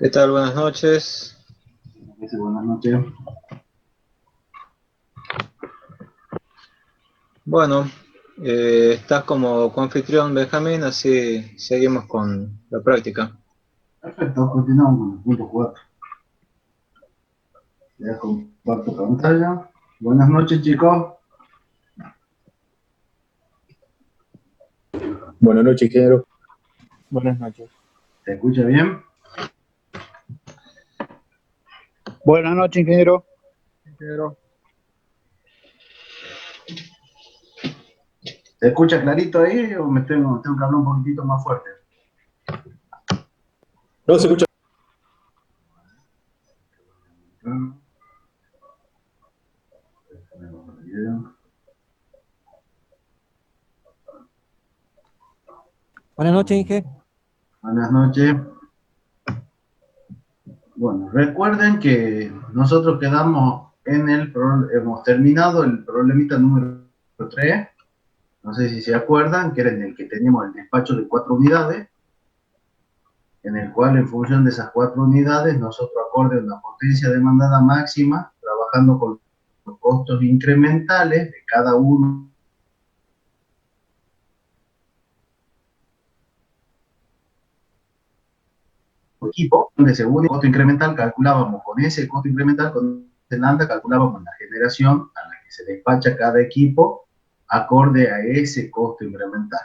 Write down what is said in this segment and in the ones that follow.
¿Qué tal? Buenas noches. Buenas noches. Bueno, estás como coanfitrión, Benjamín, así seguimos con la práctica. Perfecto, continuamos con el punto 4. Ya comparto pantalla. Buenas noches, chicos. Buenas noches, ingeniero. Buenas noches. ¿Se escucha bien? Buenas noches, ingeniero. ¿Se escucha clarito ahí o tengo que hablar un poquitito más fuerte? No se escucha. Buenas noches, Inge. Buenas noches. Bueno, recuerden que nosotros quedamos hemos terminado el problemita número 3. No sé si se acuerdan, que era en el que teníamos el despacho de 4 unidades, en el cual en función de esas 4 unidades, nosotros acorde a una potencia demandada máxima, trabajando con los costos incrementales de cada uno equipo, donde según el costo incremental calculábamos con ese costo incremental, con ese lambda calculábamos la generación a la que se despacha cada equipo acorde a ese costo incremental.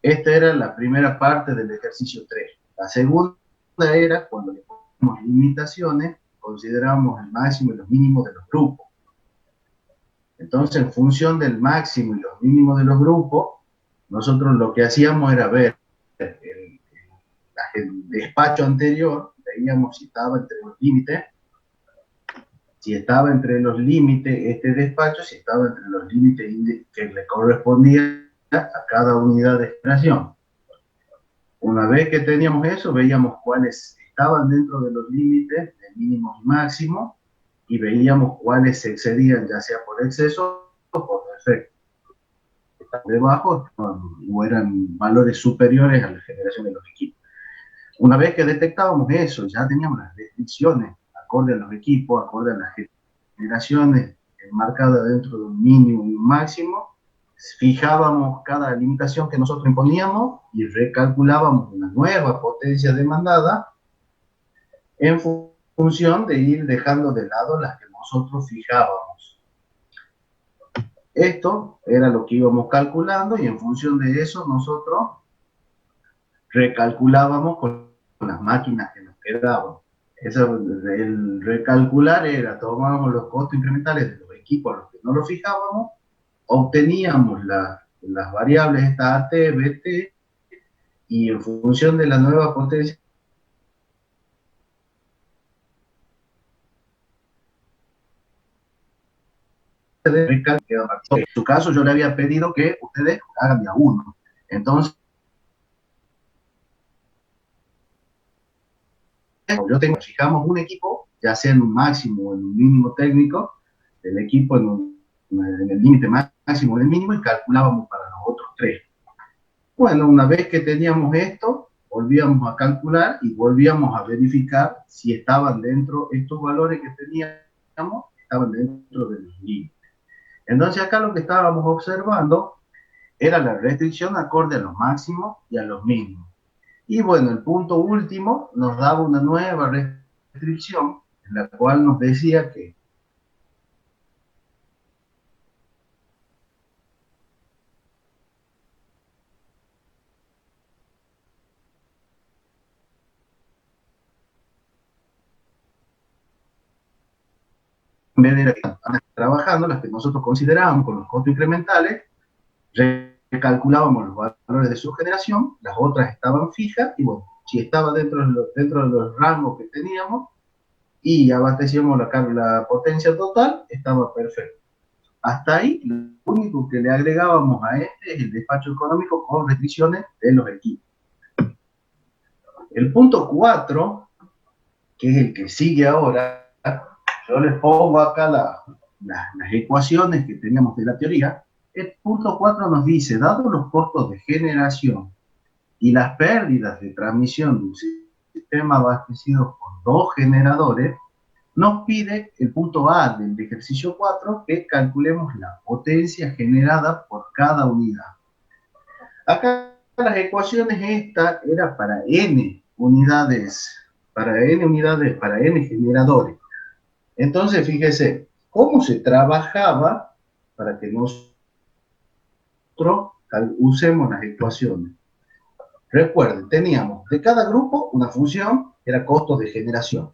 Esta era la primera parte del ejercicio 3. La segunda era cuando le ponemos limitaciones, consideramos el máximo y los mínimos de los grupos. Entonces, en función del máximo y los mínimos de los grupos, nosotros lo que hacíamos era ver el despacho anterior, veíamos si estaba entre los límites, si estaba entre los límites este despacho, si estaba entre los límites que le correspondía a cada unidad de generación. Una vez que teníamos eso, veíamos cuáles estaban dentro de los límites de mínimos y máximos, y veíamos cuáles se excedían, ya sea por exceso o por defecto. Estaban debajo o eran valores superiores a la generación de los equipos. Una vez que detectábamos eso, ya teníamos las restricciones acorde a los equipos, acorde a las generaciones marcadas dentro de un mínimo y un máximo, fijábamos cada limitación que nosotros imponíamos y recalculábamos una nueva potencia demandada en función de ir dejando de lado las que nosotros fijábamos. Esto era lo que íbamos calculando y en función de eso nosotros recalculábamos con las máquinas que nos quedaban. El recalcular era, tomábamos los costos incrementales de los equipos a los que no los fijábamos, obteníamos las variables estas AT, BT, y en función de la nueva potencia de recalcular. En su caso yo le había pedido que ustedes hagan de a uno. Entonces, fijamos un equipo, ya sea en un máximo o en un mínimo técnico, el equipo en el límite máximo o en el mínimo, y calculábamos para los otros 3. Bueno, una vez que teníamos esto, volvíamos a calcular y volvíamos a verificar si estaban dentro, estos valores que teníamos, estaban dentro de los límites. Entonces acá lo que estábamos observando era la restricción acorde a los máximos y a los mínimos. Y bueno, el punto último nos daba una nueva restricción, en la cual nos decía que en vez de ir trabajando las que nosotros considerábamos con los costos incrementales, recalculábamos los valores de su generación, las otras estaban fijas, y bueno, si estaba dentro de los rangos que teníamos y abastecíamos la potencia total, estaba perfecto. Hasta ahí, lo único que le agregábamos a este es el despacho económico con restricciones de los equipos. El punto 4, que es el que sigue ahora, yo les pongo acá las ecuaciones que teníamos de la teoría. El punto 4 nos dice, dado los costos de generación y las pérdidas de transmisión de un sistema abastecido por dos generadores, nos pide el punto A del ejercicio 4, que calculemos la potencia generada por cada unidad. Acá las ecuaciones esta era para n unidades, para n generadores. Entonces, fíjese, ¿cómo se trabajaba para que nosotros usemos las ecuaciones? Recuerden, teníamos de cada grupo una función que era costos de generación.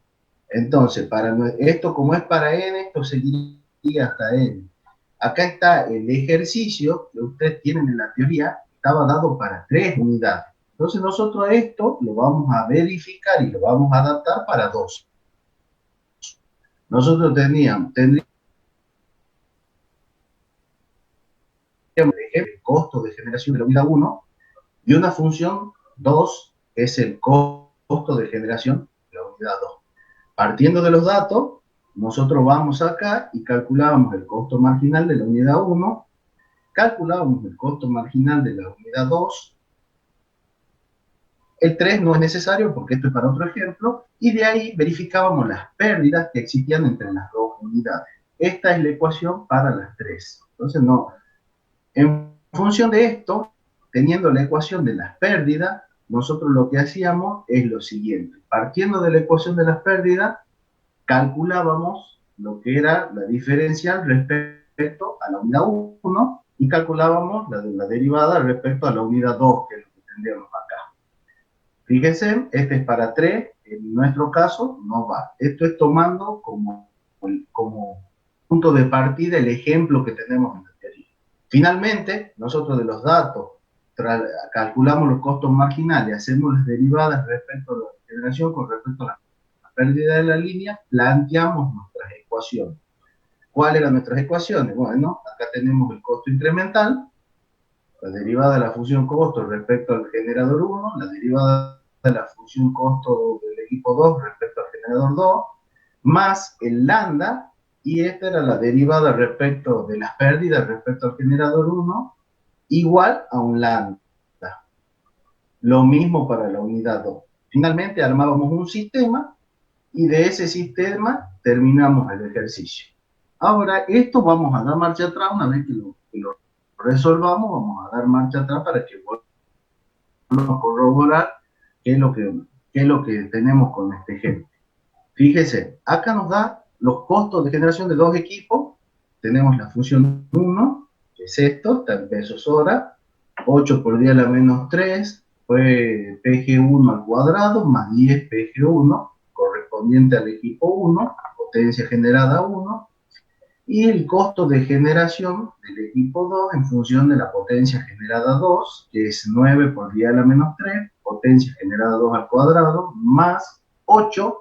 Entonces, para esto, como es para n, esto seguiría hasta n. Acá está el ejercicio que ustedes tienen en la teoría, estaba dado para 3 unidades. Entonces, nosotros esto lo vamos a verificar y lo vamos a adaptar para 2. Nosotros tendríamos el costo de generación de la unidad 1 y una función 2 es el costo de generación de la unidad 2. Partiendo de los datos, nosotros vamos acá y calculamos el costo marginal de la unidad 1, calculamos el costo marginal de la unidad 2, el 3 no es necesario porque esto es para otro ejemplo, y de ahí verificábamos las pérdidas que existían entre las dos unidades. Esta es la ecuación para las 3. Entonces, en función de esto, teniendo la ecuación de las pérdidas, nosotros lo que hacíamos es lo siguiente. Partiendo de la ecuación de las pérdidas, calculábamos lo que era la diferencial respecto a la unidad 1 y calculábamos la derivada respecto a la unidad 2, que es lo que tendríamos acá. Fíjense, este es para 3, en nuestro caso no va. Esto es tomando como punto de partida el ejemplo que tenemos en la teoría. Finalmente, nosotros de los datos calculamos los costos marginales, hacemos las derivadas respecto a la generación con respecto a la pérdida de la línea, planteamos nuestras ecuaciones. ¿Cuáles eran nuestras ecuaciones? Bueno, acá tenemos el costo incremental, la derivada de la función costo respecto al generador 1, la derivada de la función costo del equipo 2 respecto al generador 2, más el lambda, y esta era la derivada respecto de las pérdidas respecto al generador 1, igual a un lambda. Lo mismo para la unidad 2. Finalmente armábamos un sistema y de ese sistema terminamos el ejercicio. Ahora, esto vamos a dar marcha atrás, una vez que lo resolvamos, vamos a dar marcha atrás para que podamos corroborar qué es lo que tenemos con este ejemplo. Fíjese, acá nos da los costos de generación de dos equipos. Tenemos la función 1, que es esto, está en pesos hora, 8 por 10 a la menos 3, fue PG1 al cuadrado, más 10 PG1, correspondiente al equipo 1, potencia generada 1, y el costo de generación del equipo 2 en función de la potencia generada 2, que es 9 por 10 a la menos 3, potencia generada 2 al cuadrado, más 8,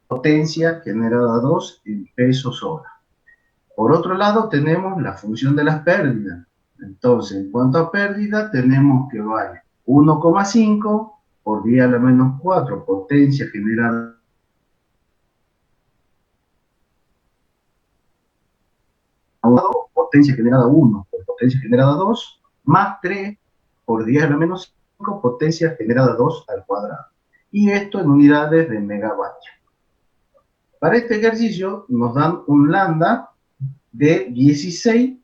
potencia generada 2 en pesos hora. Por otro lado, tenemos la función de las pérdidas. Entonces, en cuanto a pérdida, tenemos que vale 1,5 por 10 a la menos 4, potencia generada potencia generada 1 por potencia generada 2, más 3 por 10 a la menos 5, potencia generada 2 al cuadrado. Y esto en unidades de megavatios. Para este ejercicio nos dan un lambda de 16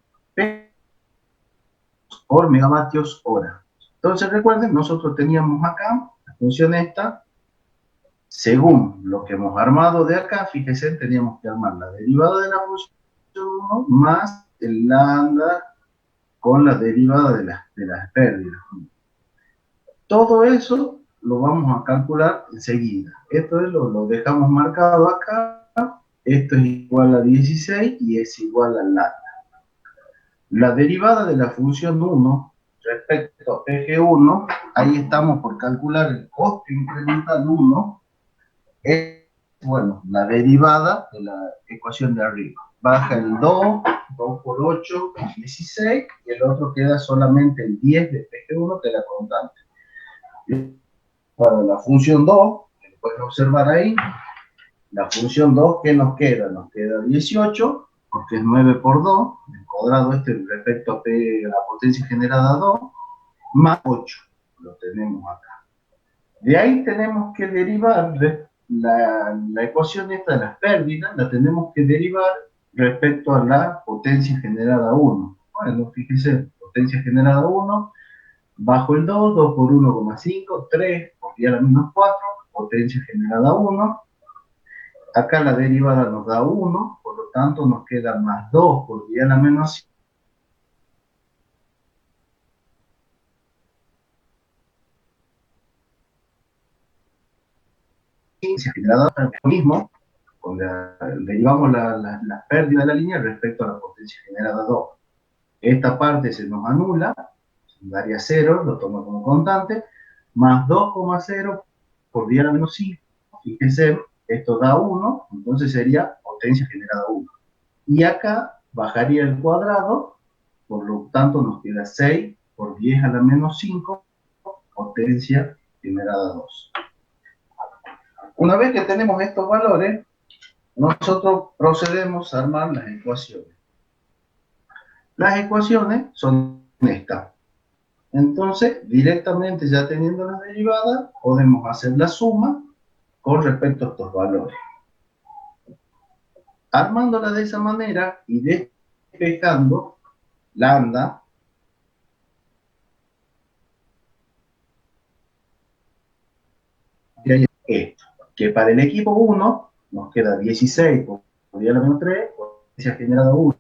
por megavatios hora. Entonces recuerden, nosotros teníamos acá la función esta, según lo que hemos armado de acá, fíjense, teníamos que armar la derivada de la función 1 más el lambda con la derivada de las pérdidas. Todo eso lo vamos a calcular enseguida. Esto es lo dejamos marcado acá. Esto es igual a 16 y es igual al lambda. La derivada de la función 1 respecto a PG1, ahí estamos por calcular el costo incremental 1, es, bueno, la derivada de la ecuación de arriba. Baja el 2 por 8, 16, y el otro queda solamente el 10 de PG1, que es la constante. Para la función 2, que pueden observar ahí, la función 2, ¿qué nos queda? Nos queda 18, porque es 9 por 2, el cuadrado respecto a la potencia generada 2, más 8, lo tenemos acá. De ahí tenemos que derivar la ecuación esta de las pérdidas, la tenemos que derivar respecto a la potencia generada 1. Bueno, fíjese, potencia generada 1, bajo el 2, 2 por 1,5, 3 por 10 a la menos 4, potencia generada 1. Acá la derivada nos da 1, por lo tanto nos queda más 2 por 10 a la menos 5, generada lo mismo, derivamos la pérdida de la línea respecto a la potencia generada 2. Esta parte se nos anula, daría 0, lo tomo como constante, más 2,0 por 10 a la menos 5, fíjense, esto da 1, entonces sería potencia generada 1. Y acá bajaría el cuadrado, por lo tanto nos queda 6 por 10 a la menos 5, potencia generada 2. Una vez que tenemos estos valores, nosotros procedemos a armar las ecuaciones. Las ecuaciones son estas. Entonces, directamente ya teniendo las derivadas, podemos hacer la suma con respecto a estos valores. Armándola de esa manera y despejando lambda, esto, que para el equipo 1 nos queda 16 por 10 a la menos 3, potencia generada 1.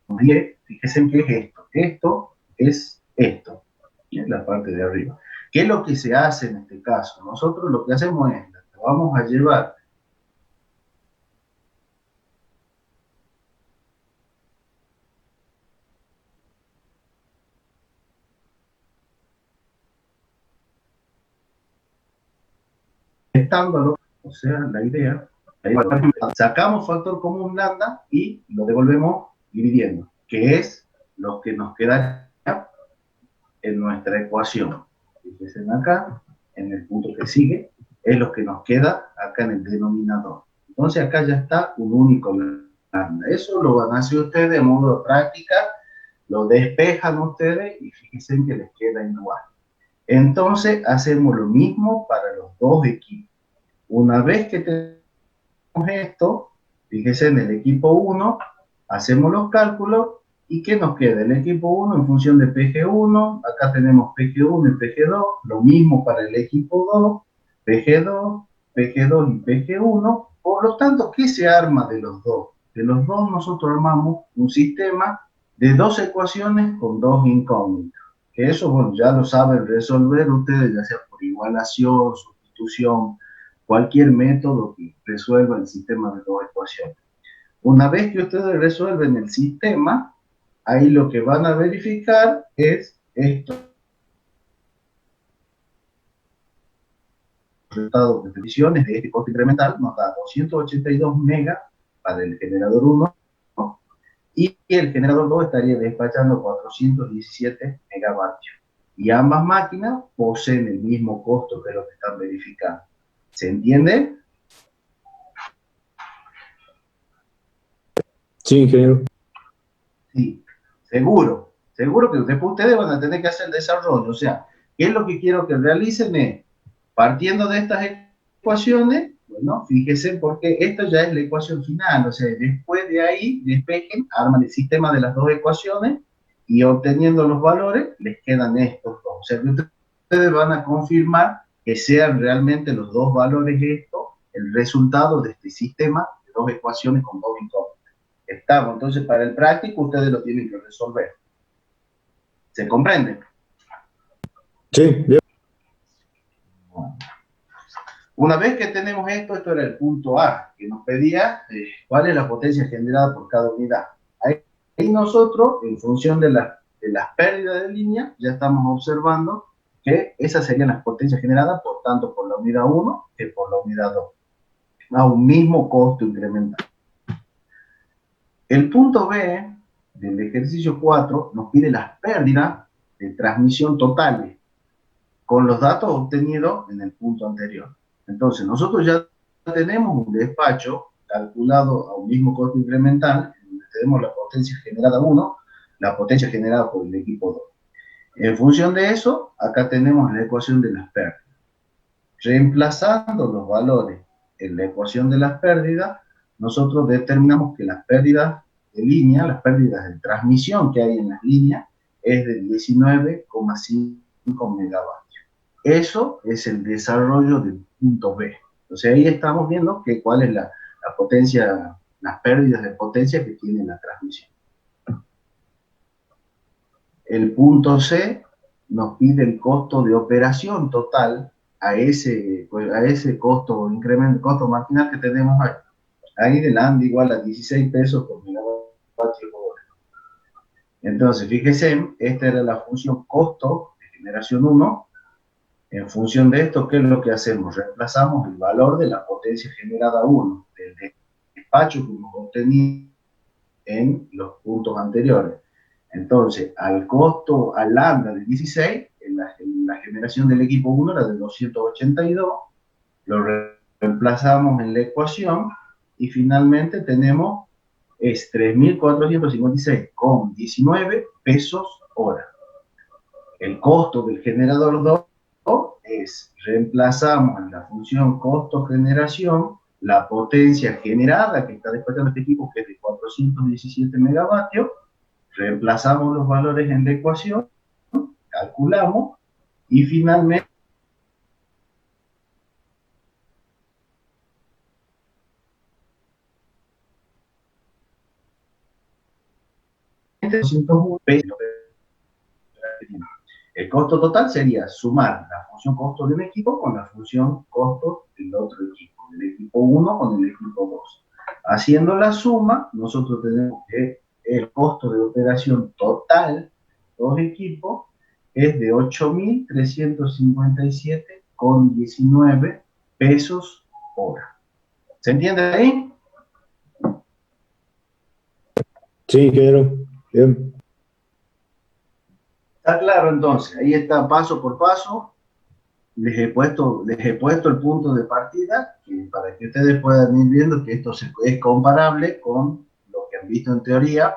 10, fíjense en qué es esto. Esto es esto, en la parte de arriba. ¿Qué es lo que se hace en este caso? Nosotros lo que hacemos es, vamos a llevar estándolo, o sea, la idea, sacamos factor común lambda y lo devolvemos dividiendo, que es lo que nos queda en nuestra ecuación. Fíjense acá, en el punto que sigue, es lo que nos queda acá en el denominador. Entonces acá ya está un único lambda. Eso lo van a hacer ustedes de modo práctica, lo despejan ustedes y fíjense que les queda igual. Entonces hacemos lo mismo para los dos equipos. Una vez que tenemos esto, fíjense en el equipo 1, hacemos los cálculos y ¿qué nos queda? El equipo 1 en función de PG1, acá tenemos PG1 y PG2, lo mismo para el equipo 2, PG2, PG2 y PG1. Por lo tanto, ¿qué se arma de los dos? De los dos nosotros armamos un sistema de dos ecuaciones con dos incógnitas. Que eso, bueno, ya lo saben resolver ustedes, ya sea por igualación, sustitución, cualquier método que resuelva el sistema de dos ecuaciones. Una vez que ustedes resuelven el sistema, ahí lo que van a verificar es esto. El resultado de peticiones de este costo incremental nos da 282 megas para el generador 1 y el generador 2 estaría despachando 417 megavatios. Y ambas máquinas poseen el mismo costo que lo que están verificando. ¿Se entiende? Sí, ingeniero. Sí, seguro. Seguro que después ustedes van a tener que hacer el desarrollo. O sea, ¿qué es lo que quiero que realicen? Partiendo de estas ecuaciones, bueno, fíjense porque esto ya es la ecuación final. O sea, después de ahí, despejen, arman el sistema de las dos ecuaciones y obteniendo los valores, les quedan estos dos. O sea, que ustedes van a confirmar que sean realmente los dos valores estos, el resultado de este sistema de dos ecuaciones con dos incógnitas. Estamos, entonces, para el práctico, ustedes lo tienen que resolver. ¿Se comprende? Sí, bien. Una vez que tenemos esto era el punto A, que nos pedía cuál es la potencia generada por cada unidad. Ahí nosotros, en función de las pérdidas de línea, ya estamos observando que esas serían las potencias generadas, por tanto, por la unidad 1 que por la unidad 2, a un mismo costo incremental. El punto B del ejercicio 4 nos pide las pérdidas de transmisión totales con los datos obtenidos en el punto anterior. Entonces, nosotros ya tenemos un despacho calculado a un mismo costo incremental, en donde tenemos la potencia generada 1, la potencia generada por el equipo 2. En función de eso, acá tenemos la ecuación de las pérdidas. Reemplazando los valores en la ecuación de las pérdidas, nosotros determinamos que las pérdidas de línea, las pérdidas de transmisión que hay en las líneas, es de 19,5 megavatios. Eso es el desarrollo del punto B. Entonces ahí estamos viendo que cuál es la potencia, las pérdidas de potencia que tiene la transmisión. El punto C nos pide el costo de operación total a ese costo, costo marginal que tenemos ahí. Ahí del AND igual a 16 pesos por megavatio por hora. Entonces, fíjese, esta era la función costo de generación 1. En función de esto, ¿qué es lo que hacemos? Reemplazamos el valor de la potencia generada 1, del despacho que hemos obtenido en los puntos anteriores. Entonces, al costo, al lambda de 16, la generación del equipo 1 era de 282, lo reemplazamos en la ecuación y finalmente tenemos es 3.456,19 pesos hora. El costo del generador 2 es, reemplazamos en la función costo-generación la potencia generada que está despachando este equipo, que es de 417 megavatios, reemplazamos los valores en la ecuación, calculamos y finalmente el costo total sería sumar la función costo de un equipo con la función costo del otro equipo, del equipo 1 con el equipo 2. Haciendo la suma, nosotros tenemos que el costo de operación total de dos equipos es de 8.357,19 pesos hora. ¿Se entiende ahí? Sí, ingeniero. Bien. Está claro, entonces. Ahí está paso por paso. Les he puesto el punto de partida para que ustedes puedan ir viendo que esto es comparable con lo que han visto en teoría.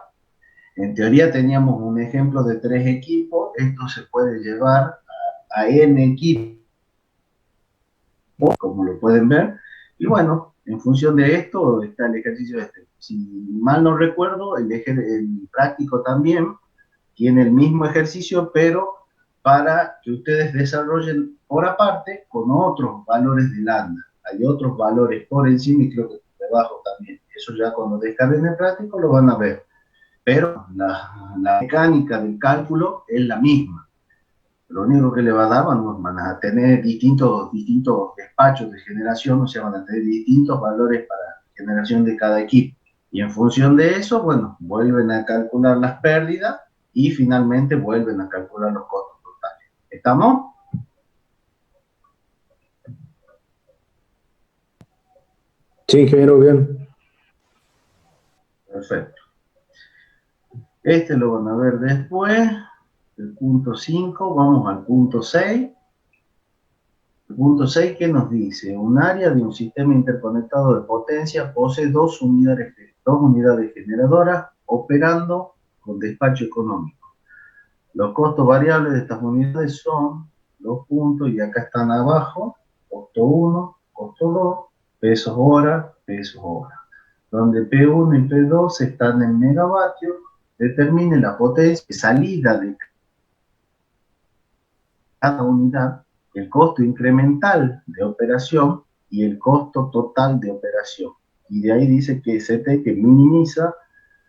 En teoría teníamos un ejemplo de 3 equipos. Esto se puede llevar a N equipos, como lo pueden ver. Y bueno, en función de esto está el ejercicio este. Si mal no recuerdo, el práctico también tiene el mismo ejercicio, pero para que ustedes desarrollen por aparte con otros valores de lambda. Hay otros valores por encima y creo que por debajo también. Eso ya cuando descarguen el práctico lo van a ver. Pero la mecánica del cálculo es la misma. Lo único que le va a dar, van a tener distintos despachos de generación, o sea, van a tener distintos valores para generación de cada equipo. Y en función de eso, bueno, vuelven a calcular las pérdidas y finalmente vuelven a calcular los costos totales. ¿Estamos? Sí, ingeniero, bien. Perfecto. Este lo van a ver después, el punto 5, vamos al punto 6. El punto 6, ¿qué nos dice? Un área de un sistema interconectado de potencia posee dos unidades generadoras operando con despacho económico. Los costos variables de estas unidades son los puntos, y acá están abajo, costo 1, costo 2, pesos hora, donde P1 y P2 están en megavatios. Determine la potencia de salida de cada unidad, el costo incremental de operación y el costo total de operación. Y de ahí dice que ST que minimiza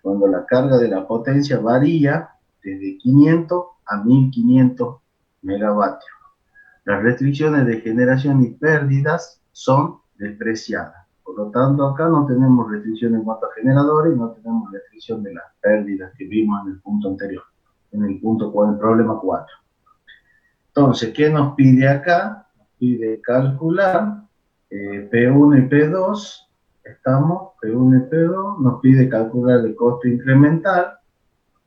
cuando la carga de la potencia varía desde 500 a 1500 megavatios. Las restricciones de generación y pérdidas son despreciadas. Por lo tanto, acá no tenemos restricción en cuanto a generadores y no tenemos restricción de las pérdidas que vimos en el punto anterior, en el problema 4. Entonces, ¿qué nos pide acá? Nos pide calcular P1 y P2. Estamos, P1 y P2. Nos pide calcular el costo incremental,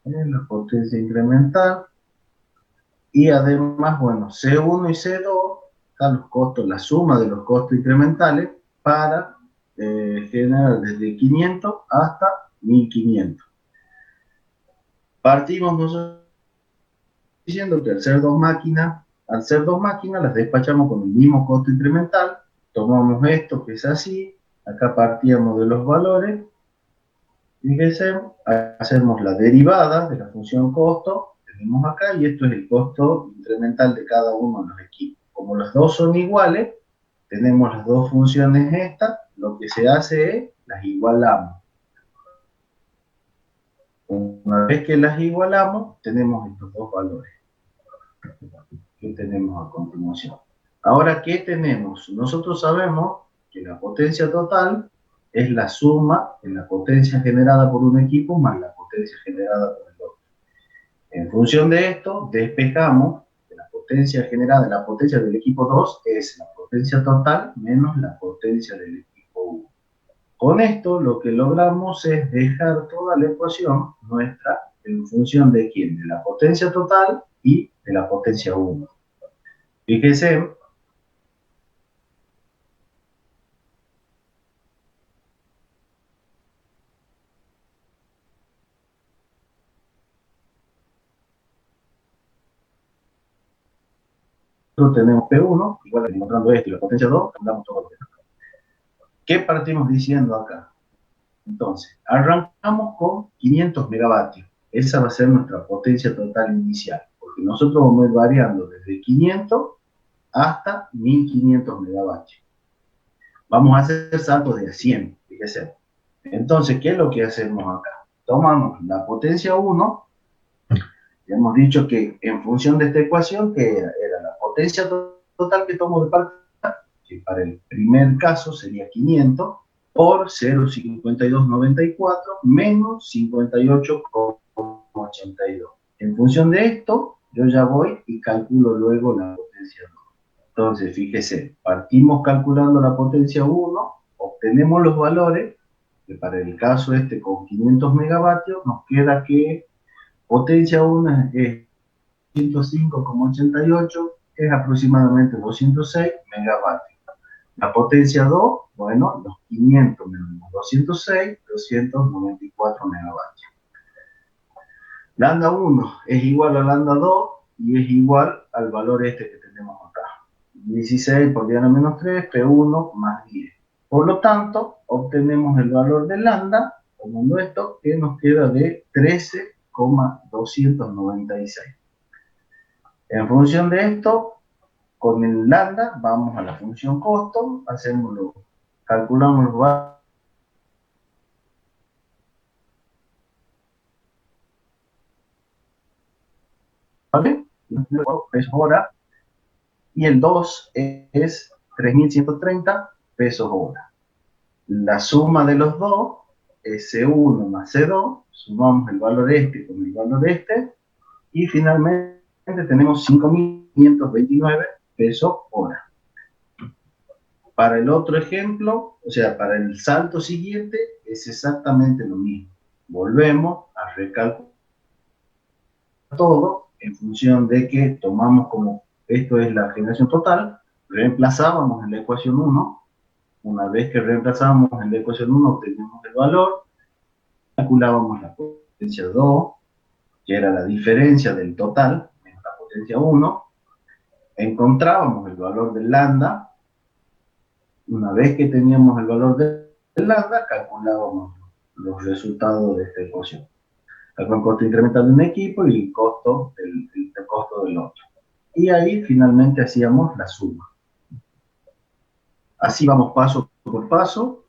la potencia incremental. Y además, bueno, C1 y C2 están los costos, la suma de los costos incrementales para generar desde 500 hasta 1500. Partimos nosotros diciendo que al ser dos máquinas, las despachamos con el mismo costo incremental. Tomamos esto que es así, acá partíamos de los valores, fíjense, hacemos la derivada de la función costo, tenemos acá, y esto es el costo incremental de cada uno de los equipos. Como los dos son iguales, tenemos las dos funciones estas, lo que se hace es las igualamos. Una vez que las igualamos, tenemos estos dos valores que tenemos a continuación. Ahora, ¿qué tenemos? Nosotros sabemos que la potencia total es la suma de la potencia generada por un equipo más la potencia generada por el otro. En función de esto, despejamos que la potencia generada, la potencia del equipo 2 es la potencia total menos la potencia del equipo 1. Con esto lo que logramos es dejar toda la ecuación nuestra en función de quién, de la potencia total y de la potencia 1. Fíjense, nosotros tenemos P1, igual que encontrando esto y la potencia 2, cambiamos todo lo que está. ¿Qué partimos diciendo acá? Entonces, arrancamos con 500 megavatios. Esa va a ser nuestra potencia total inicial, porque nosotros vamos a ir variando desde 500 hasta 1500 megavatios. Vamos a hacer saltos de a 100, fíjense. Entonces, ¿qué es lo que hacemos acá? Tomamos la potencia 1, hemos dicho que en función de esta ecuación, que era la potencia total que tomo de partida, que para el primer caso sería 500, por 0,5294 menos 58,82. En función de esto, yo ya voy y calculo luego la potencia 2. Entonces, fíjese, partimos calculando la potencia 1, obtenemos los valores, que para el caso este con 500 megavatios, nos queda que potencia 1 es 105,88, es aproximadamente 206 megavatios. La potencia 2, bueno, los 500 menos 206, 294 megavatios. Lambda 1 es igual a lambda 2 y es igual al valor este que tenemos acá. 16 por 10 a la menos 3, P1 más 10. Por lo tanto, obtenemos el valor de lambda, tomando esto, que nos queda de 13,296. En función de esto, con el lambda vamos a la función costo, calculamos los valores. ¿Vale? Pesos hora. Y el 2 es 3.130 pesos hora. La suma de los dos es C1 más C2, sumamos el valor este con el valor este, y finalmente tenemos 5.529 pesos hora. Para el otro ejemplo, o sea, para el salto siguiente, es exactamente lo mismo. Volvemos a recalcular todo en función de que tomamos como esto es la generación total, reemplazábamos en la ecuación 1. Una vez que reemplazábamos en la ecuación 1, obteníamos el valor, calculábamos la potencia 2, que era la diferencia del total, menos la potencia 1, encontrábamos el valor del lambda. Una vez que teníamos el valor del lambda, calculábamos los resultados de esta ecuación. El costo incremental de un equipo y el costo del otro. Y ahí finalmente hacíamos la suma. Así vamos paso por paso.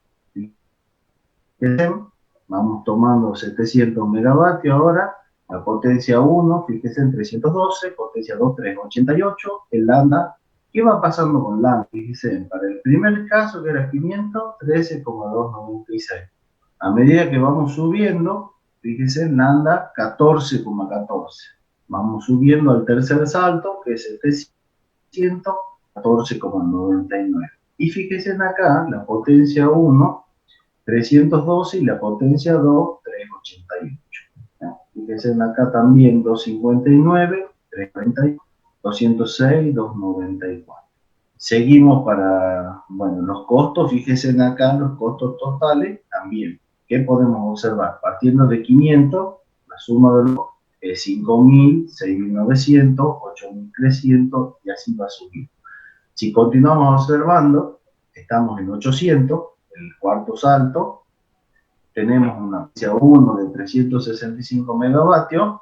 Vamos tomando 700 megavatios ahora. La potencia 1, fíjense, en 312, potencia 2, 388, el lambda. ¿Qué va pasando con lambda? Fíjense, para el primer caso, que era 500, 13,296. A medida que vamos subiendo, fíjense, lambda 14,14. Vamos subiendo al tercer salto, que es 700, 14,99. Y fíjense acá, la potencia 1, 312, y la potencia 2, 388. Fíjense acá también 259, 340, 206, 294. Seguimos para, bueno, los costos, fíjense acá los costos totales también. ¿Qué podemos observar? Partiendo de 500, la suma de los 5.000, 6.900, 8.300 y así va a subir. Si continuamos observando, estamos en 800, el cuarto salto, tenemos una potencia 1 de 365 megavatios,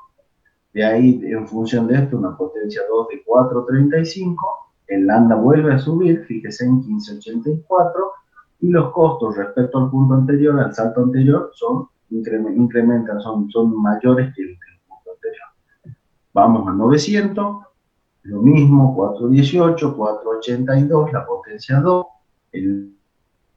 de ahí en función de esto una potencia 2 de 435, el lambda vuelve a subir, fíjese en 1584, y los costos respecto al punto anterior, al salto anterior, incrementan, son mayores que el punto anterior. Vamos a 900, lo mismo, 418, 482, la potencia 2, el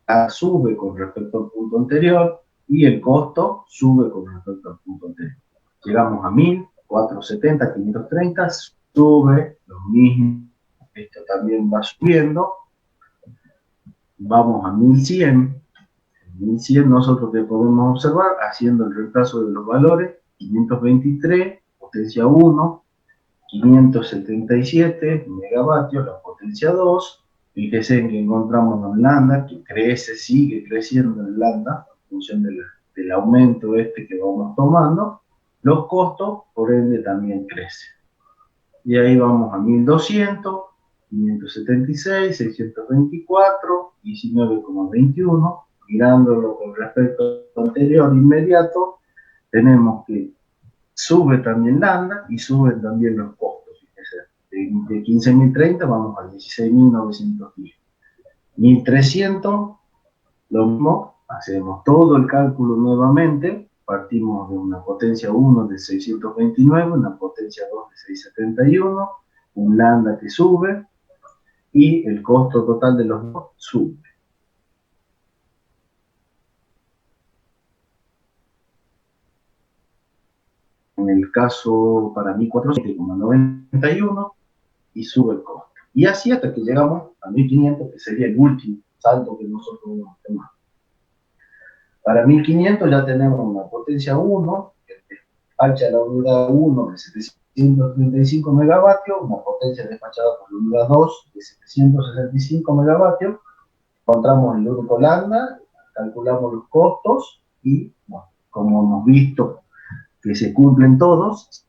A sube con respecto al punto anterior y el costo sube con respecto al punto anterior. Llegamos a 1000, 470, 530, sube lo mismo, esto también va subiendo. Vamos a 1100, 1100 nosotros que podemos observar, haciendo el reemplazo de los valores, 523, potencia 1, 577 megavatios, la potencia 2, fíjese en que encontramos un lambda que crece, sigue creciendo el lambda, en función del aumento que vamos tomando, los costos, por ende, también crecen. Y ahí vamos a 1200, 576, 624, 19,21. Mirándolo con respecto al anterior inmediato, tenemos que sube también lambda y suben también los costos. Fíjese, de 15.030 vamos a 16.910. 1.300, lo mismo, hacemos todo el cálculo nuevamente, partimos de una potencia 1 de 629, una potencia 2 de 671, un lambda que sube, y el costo total de los dos sube. En el caso para 1400,91 y sube el costo. Y así hasta que llegamos a 1500, que sería el último salto que nosotros vamos a tomar. Para 1500 ya tenemos una potencia 1, que despacha la unidad 1 de 735 megavatios, una potencia despachada por la unidad 2 de 765 megavatios. Encontramos el único lambda, calculamos los costos y, bueno, como hemos visto que se cumplen todos,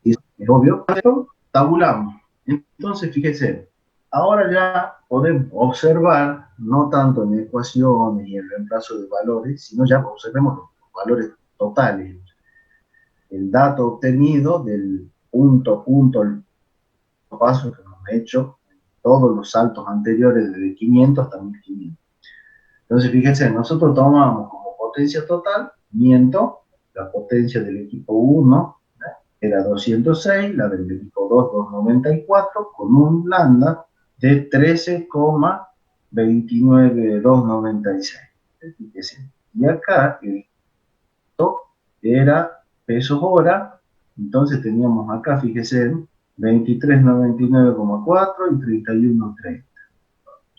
es obvio, tabulamos. Entonces, fíjense, ahora ya podemos observar, no tanto en ecuaciones y en reemplazo de valores, sino ya observemos los valores totales. El dato obtenido del punto a punto, el paso que hemos hecho, todos los saltos anteriores desde 500 hasta 1500. Entonces, fíjense, nosotros tomamos como potencia total, miento, la potencia del equipo 1 era 206, la del equipo 2, 294, con un lambda de 13,29296. Fíjense. Y acá el era pesos hora, entonces teníamos acá, fíjense, 2399,4 y 3130.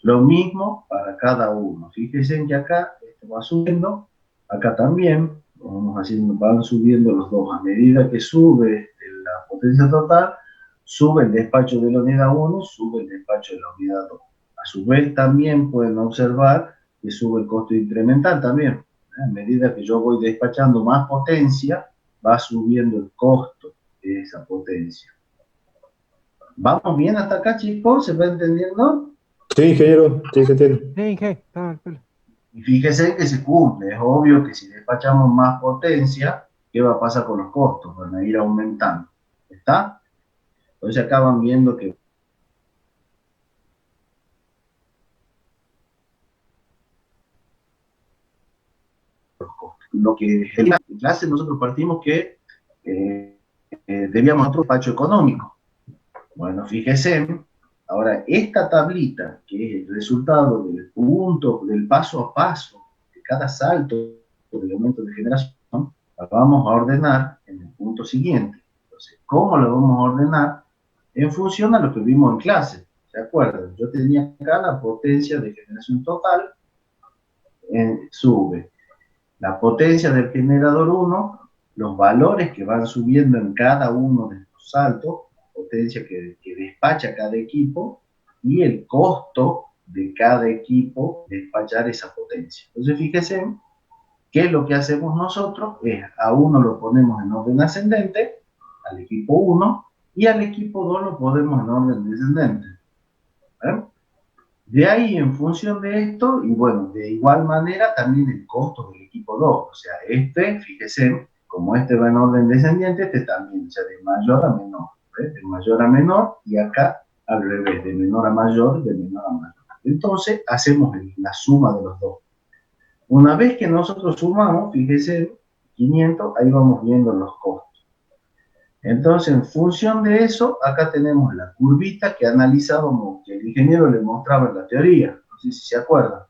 Lo mismo para cada uno. Fíjense que acá esto va subiendo, acá también vamos haciendo, van subiendo los dos. A medida que sube la potencia total, sube el despacho de la unidad 1, sube el despacho de la unidad 2. A su vez también pueden observar que sube el costo incremental también. A medida que yo voy despachando más potencia, va subiendo el costo de esa potencia. ¿Vamos bien hasta acá, chicos? ¿Se va entendiendo? Sí, ingeniero, sí se entiende. Sí, Inge. Y fíjese que se cumple. Es obvio que si despachamos más potencia, ¿qué va a pasar con los costos? Van a ir aumentando. ¿Está? Entonces acá van viendo que lo que en la clase nosotros partimos que debíamos otro despacho económico. Bueno, fíjese, ahora esta tablita, que es el resultado del punto, del paso a paso, de cada salto del aumento de generación, la vamos a ordenar en el punto siguiente. Entonces, ¿cómo la vamos a ordenar? En función a lo que vimos en clase. ¿Se acuerdan? Yo tenía acá la potencia de generación total, sube. La potencia del generador 1, los valores que van subiendo en cada uno de estos saltos, potencia que despacha cada equipo, y el costo de cada equipo despachar esa potencia. Entonces fíjense que lo que hacemos nosotros es a uno lo ponemos en orden ascendente, al equipo 1, y al equipo 2 lo ponemos en orden descendente. ¿Ven? De ahí, en función de esto, y bueno, de igual manera también el costo del equipo 2, o sea, fíjese, como este va en orden descendiente, este también, o sea, de mayor a menor, ¿ves? De mayor a menor, y acá al revés, de menor a mayor, de menor a mayor. Entonces, hacemos la suma de los dos. Una vez que nosotros sumamos, fíjese, 500, ahí vamos viendo los costos. Entonces, en función de eso, acá tenemos la curvita que analizábamos, que el ingeniero le mostraba en la teoría, no sé si se acuerdan,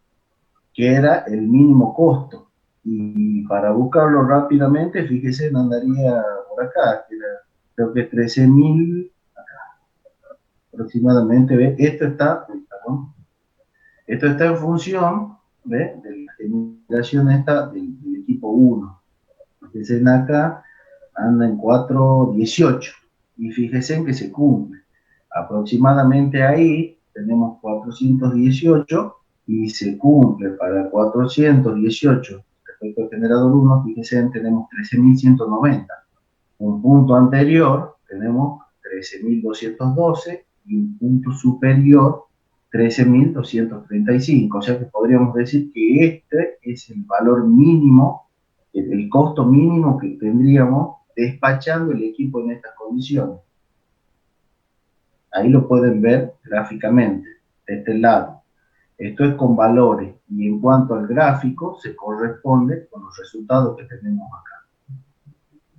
que era el mínimo costo. Y para buscarlo rápidamente, fíjese, andaría por acá, que era, creo que 13.000, aproximadamente, ¿ve? Esto está en función, ¿ve? De la generación del equipo 1. Fíjense acá, anda en 4.18 y fíjense en que se cumple. Aproximadamente ahí tenemos 418 y se cumple para 418 respecto al generador 1, fíjense, tenemos 13.190. Un punto anterior tenemos 13.212 y un punto superior 13.235. O sea que podríamos decir que este es el valor mínimo, el costo mínimo que tendríamos despachando el equipo en estas condiciones. Ahí lo pueden ver gráficamente, de este lado. Esto es con valores, y en cuanto al gráfico, se corresponde con los resultados que tenemos acá.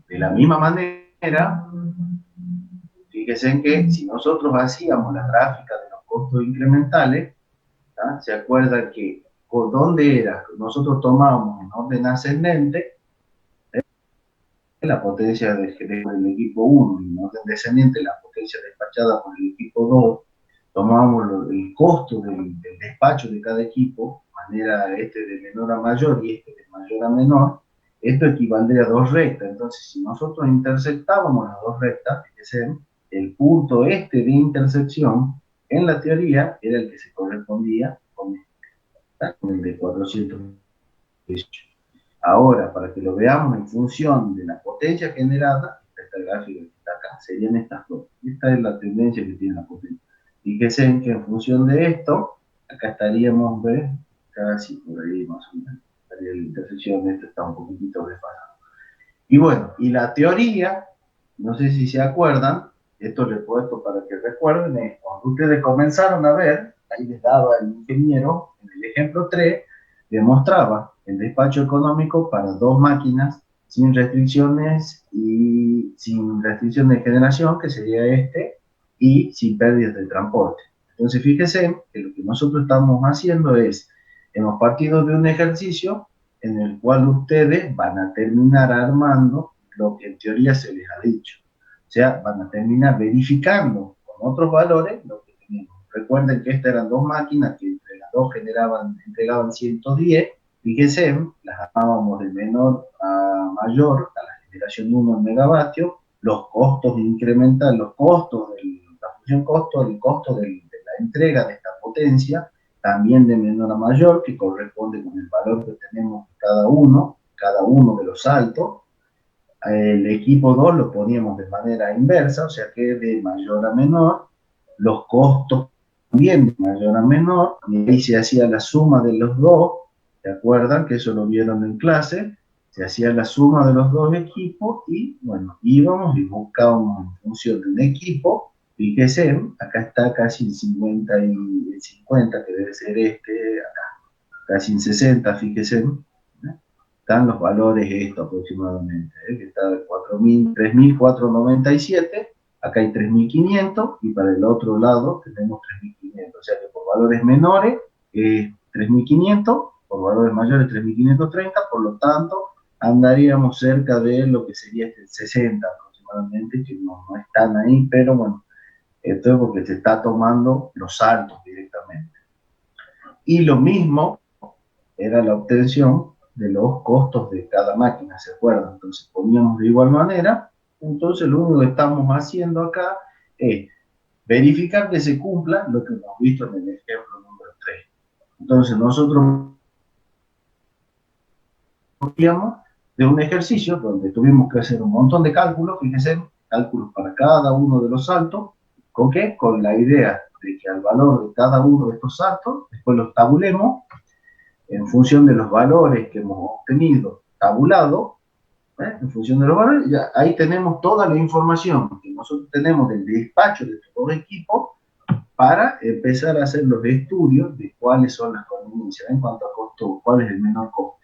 De la misma manera, fíjense en que si nosotros hacíamos la gráfica de los costos incrementales, ¿tá? ¿Se acuerdan que por dónde era? Nosotros tomábamos en orden ascendente la potencia del equipo 1 y en orden descendente la potencia despachada por el equipo 2, tomábamos el costo del despacho de cada equipo, de manera de menor a mayor y de mayor a menor. Esto equivaldría a dos rectas. Entonces, si nosotros intersectábamos las dos rectas, fíjense, el punto de intersección en la teoría era el que se correspondía con el de 418. Ahora, para que lo veamos en función de la potencia generada, esta gráfica que está acá, serían estas dos. Esta es la tendencia que tiene la potencia. Fíjense que en función de esto, acá estaríamos, ¿ves? Casi por ahí más o menos. Estaría la intersección, esto está un poquitito desfasado. Y bueno, y la teoría, no sé si se acuerdan, esto les he puesto para que recuerden, es cuando ustedes comenzaron a ver, ahí les daba el ingeniero, en el ejemplo 3, demostraba el despacho económico para dos máquinas sin restricciones de generación, que sería y sin pérdidas de transporte. Entonces fíjense que lo que nosotros estamos haciendo es, hemos partido de un ejercicio en el cual ustedes van a terminar armando lo que en teoría se les ha dicho. O sea, van a terminar verificando con otros valores lo que tenemos. Recuerden que estas eran dos máquinas que entre las dos entregaban 110. Fíjense, las armábamos de menor a mayor a la generación 1 en megavatio. Los costos incrementan, los costos de la función costo, el costo de la entrega de esta potencia, también de menor a mayor, que corresponde con el valor que tenemos cada uno de los saltos. El equipo 2 lo poníamos de manera inversa, o sea que de mayor a menor, los costos también de mayor a menor, y ahí se hacía la suma de los dos. ¿Se acuerdan que eso lo vieron en clase? Se hacía la suma de los dos equipos y, bueno, íbamos y buscábamos en función de un equipo. Fíjense, acá está casi en 50, que debe ser acá, casi en 60, fíjense. Están los valores aproximadamente, que está de 3.497, acá hay 3.500 y para el otro lado tenemos 3.500, o sea que por valores menores 3.500, por valores mayores 3.530, por lo tanto andaríamos cerca de lo que sería el 60 aproximadamente, que no están ahí, pero bueno, esto es porque se está tomando los saltos directamente. Y lo mismo era la obtención de los costos de cada máquina, ¿se acuerdan? Entonces poníamos de igual manera. Entonces lo único que estamos haciendo acá es verificar que se cumpla lo que hemos visto en el ejemplo número 3. Entonces nosotros partíamos de un ejercicio donde tuvimos que hacer un montón de cálculos, fíjense, cálculos para cada uno de los saltos. ¿Con qué? Con la idea de que al valor de cada uno de estos saltos, después los tabulemos en función de los valores que hemos obtenido tabulado, en función de los valores, ya ahí tenemos toda la información que nosotros tenemos del despacho de todo equipo para empezar a hacer los estudios de cuáles son las conveniencias en cuanto a costo, cuál es el menor costo.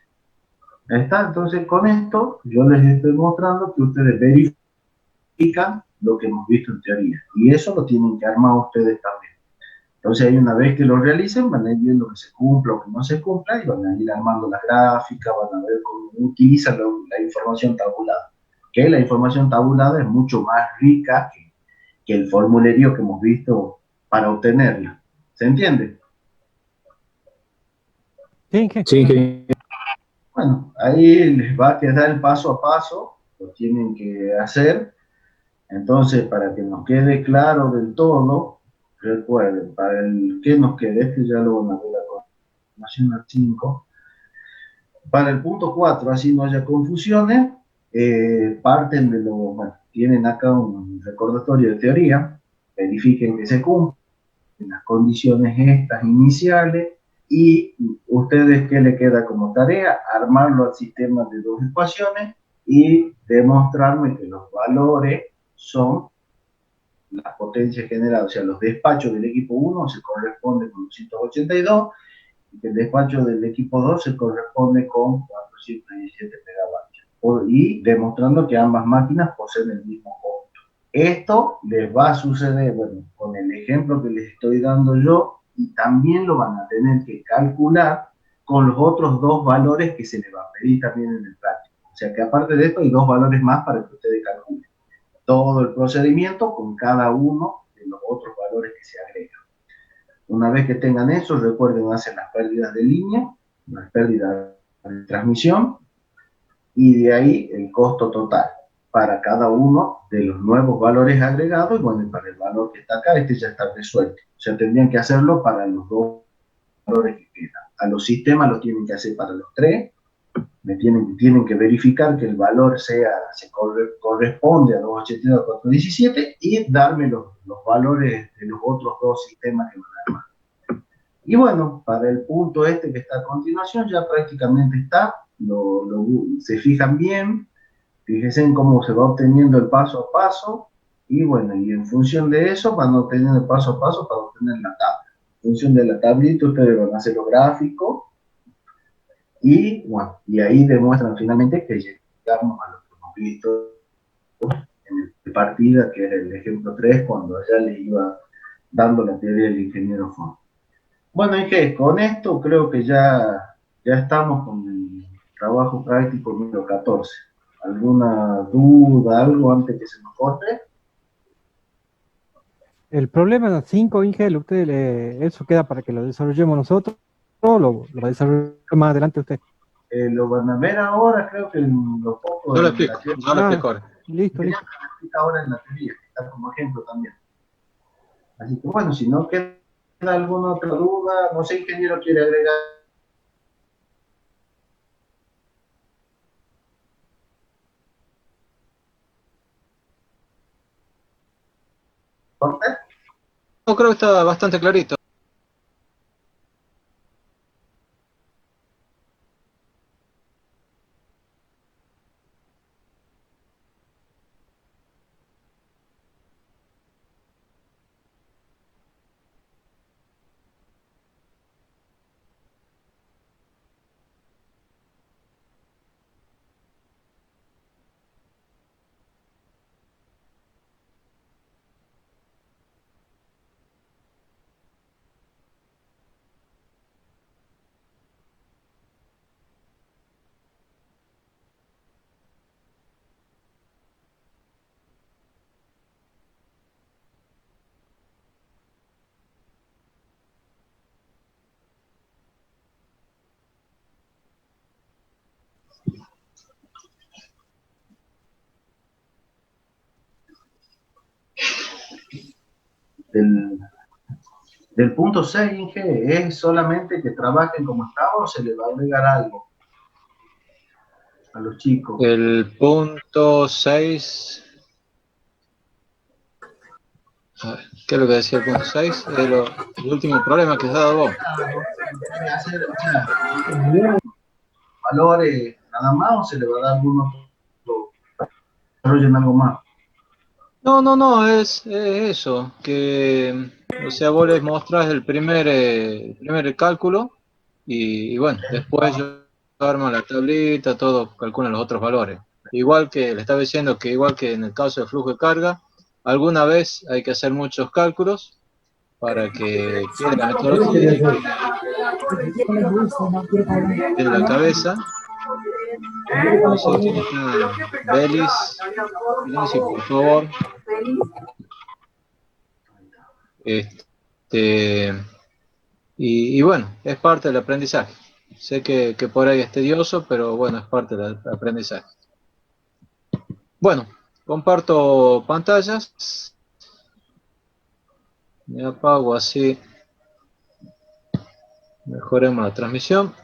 Ahí está, entonces con esto yo les estoy mostrando que ustedes verifican lo que hemos visto en teoría, y eso lo tienen que armar ustedes también. Entonces ahí una vez que lo realicen van a ir viendo que se cumpla o que no se cumpla y van a ir armando las gráficas, van a ver cómo utilizan la información tabulada. Que la información tabulada es mucho más rica que el formulario que hemos visto para obtenerla. ¿Se entiende? Sí, Inge. Sí, ingeniero. Bueno, ahí les va a quedar el paso a paso, lo tienen que hacer. Entonces, para que nos quede claro del todo, recuerden, para el que nos quede, este ya lo van a ver a continuación al 5. Para el punto 4, así no haya confusiones, parten de lo, bueno, tienen acá un recordatorio de teoría, verifiquen que se cumplen las condiciones estas iniciales y ustedes, ¿qué le queda como tarea? Armarlo al sistema de dos ecuaciones y demostrarme que los valores son la potencia general, o sea, los despachos del equipo 1 se corresponden con 282 y que el despacho del equipo 2 se corresponde con 417 megavatios. Y demostrando que ambas máquinas poseen el mismo costo. Esto les va a suceder, bueno, con el ejemplo que les estoy dando yo, y también lo van a tener que calcular con los otros dos valores que se les va a pedir también en el práctico. O sea que aparte de esto hay dos valores más para que ustedes calculen todo el procedimiento con cada uno de los otros valores que se agregan. Una vez que tengan eso, recuerden hacer las pérdidas de línea, las pérdidas de transmisión, y de ahí el costo total para cada uno de los nuevos valores agregados, y bueno, para el valor que está acá, este ya está resuelto. O sea, tendrían que hacerlo para los dos valores que quedan. A los sistemas lo tienen que hacer para los tres, tienen que verificar que el valor se corresponde a 282 a 417 y darme los valores de los otros dos sistemas que van a armar. Y bueno, para el punto este que está a continuación ya prácticamente está, se fijan bien, fíjense en cómo se va obteniendo el paso a paso, y bueno, y en función de eso van obteniendo el paso a paso para obtener la tabla. En función de la tablita ustedes van a hacer los gráficos, y bueno, y ahí demuestran finalmente que llegamos a lo que hemos visto en el partida, que era el ejemplo 3, cuando allá le iba dando la teoría del ingeniero Font. Bueno, y que con esto creo que ya estamos con el trabajo práctico número 14. ¿Alguna duda, algo antes que se nos corte? El problema 5, Inge, eso queda para que lo desarrollemos nosotros, o lo desarrolle más adelante usted. Lo van a ver ahora, creo que en lo poco Yo lo de la explico, teoría. yo lo explico ahora. Listo, listo. Lo explica ahora en la teoría, que está como ejemplo también. Así que bueno, si no queda alguna otra duda, no sé, ingeniero, quiere agregar. No, creo que está bastante clarito. Del Del punto 6, Inge, ¿es solamente que trabajen como estaba o se le va a agregar algo a los chicos? El punto 6, a ver, ¿qué es lo que decía el punto 6? El último problema que has dado vos. Hacer, o sea, valores nada más o se le va a dar algunos desarrollen algo más. No, no, no, es eso, que, o sea, vos les mostrás el primer cálculo y bueno, después yo armo la tablita, todo, calculan los otros valores. Igual que le estaba diciendo que igual que en el caso de flujo de carga, alguna vez hay que hacer muchos cálculos para que quede la metodología y quede en la cabeza. No sé quién está, Belis, silencio, por favor. Este, y bueno, es parte del aprendizaje. Sé que por ahí es tedioso, pero bueno, es parte del aprendizaje. Bueno, comparto pantallas. Me apago así. Mejoremos la transmisión.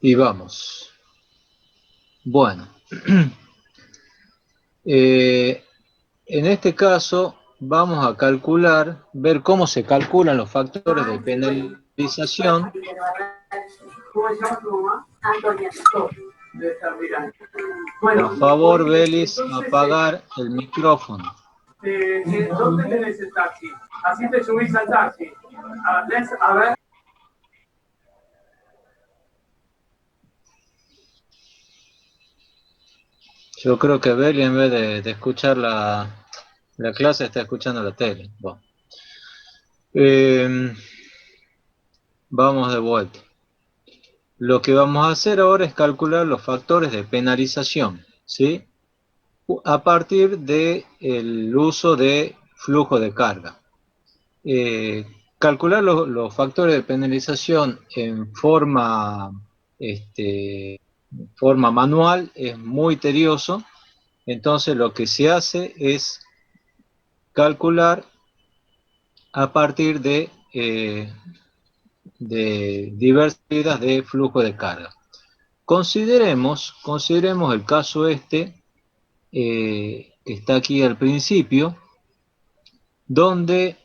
Y vamos. Bueno. En este caso vamos a calcular, ver cómo se calculan los factores de penalización. Por favor, Belis, apagar el micrófono. ¿Dónde tenés el taxi? Así te subís al taxi. A ver. Yo creo que Beli en vez de escuchar la clase está escuchando la tele. Bueno. Vamos de vuelta. Lo que vamos a hacer ahora es calcular los factores de penalización, ¿sí? A partir del uso de flujo de carga. Calcular los factores de penalización en forma manual es muy tedioso. Entonces lo que se hace es calcular a partir de diversas medidas de flujo de carga. Consideremos el caso que está aquí al principio, donde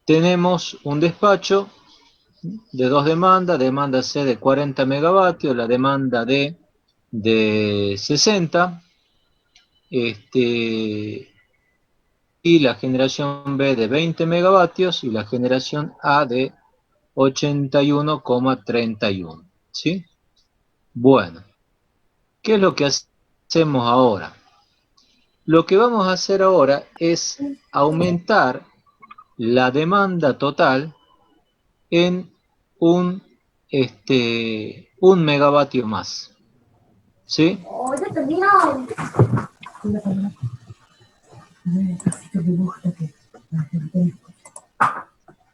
tenemos un despacho de dos demandas, demanda C de 40 megavatios, la demanda D de 60, y la generación B de 20 megavatios y la generación A de 81,31, ¿sí? Bueno, ¿qué es lo que hacemos ahora? Lo que vamos a hacer ahora es aumentar la demanda total en un megavatio más, ¿sí?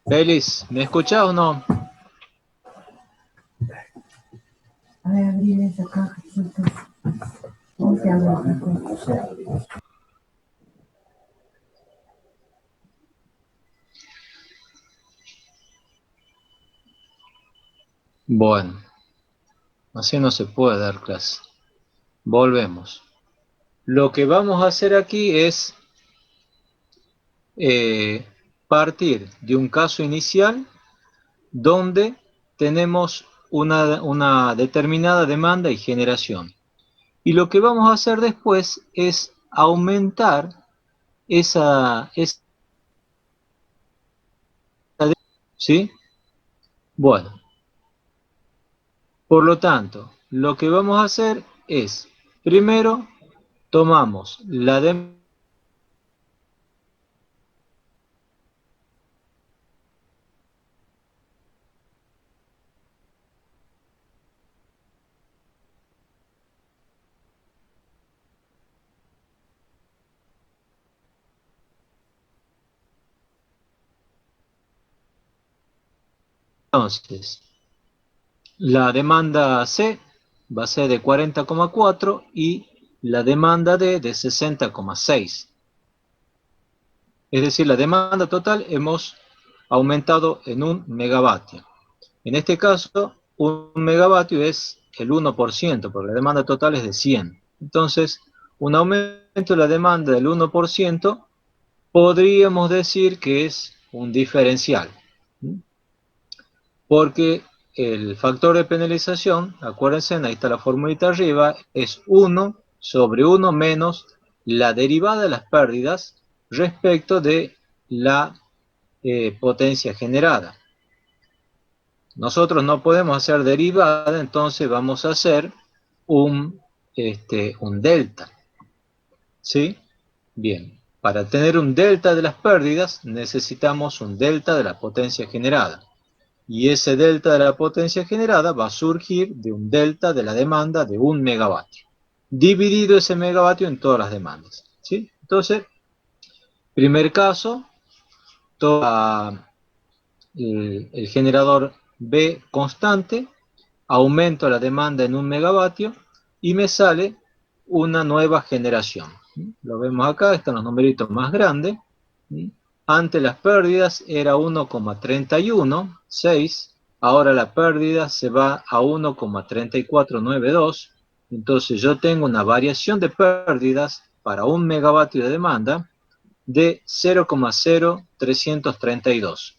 Belis, ¿me escuchás o no? A ver, abrir esa caja, chicos. ¿Cómo se abre esa cosa? Bueno, así no se puede dar clase. Volvemos. Lo que vamos a hacer aquí es partir de un caso inicial donde tenemos una determinada demanda y generación. Y lo que vamos a hacer después es aumentar esa ¿sí? Bueno, por lo tanto, lo que vamos a hacer es, primero, tomamos la demanda. Entonces, la demanda C va a ser de 40,4 y la demanda D de 60,6. Es decir, la demanda total hemos aumentado en 1 megavatio. En este caso, 1 megavatio es el 1%, porque la demanda total es de 100. Entonces, un aumento de la demanda del 1%, podríamos decir que es un diferencial. Porque el factor de penalización, acuérdense, ahí está la formulita arriba, es 1 sobre 1 menos la derivada de las pérdidas respecto de la potencia generada. Nosotros no podemos hacer derivada, entonces vamos a hacer un delta. ¿Sí? Bien, para tener un delta de las pérdidas necesitamos un delta de la potencia generada. Y ese delta de la potencia generada va a surgir de un delta de la demanda de 1 megavatio. Dividido ese megavatio en todas las demandas. ¿Sí? Entonces, primer caso, el generador B constante, aumento la demanda en 1 megavatio y me sale una nueva generación. Lo vemos acá, están los numeritos más grandes. Antes las pérdidas era 1,316, ahora la pérdida se va a 1,3492. Entonces yo tengo una variación de pérdidas para 1 megavatio de demanda de 0,0332.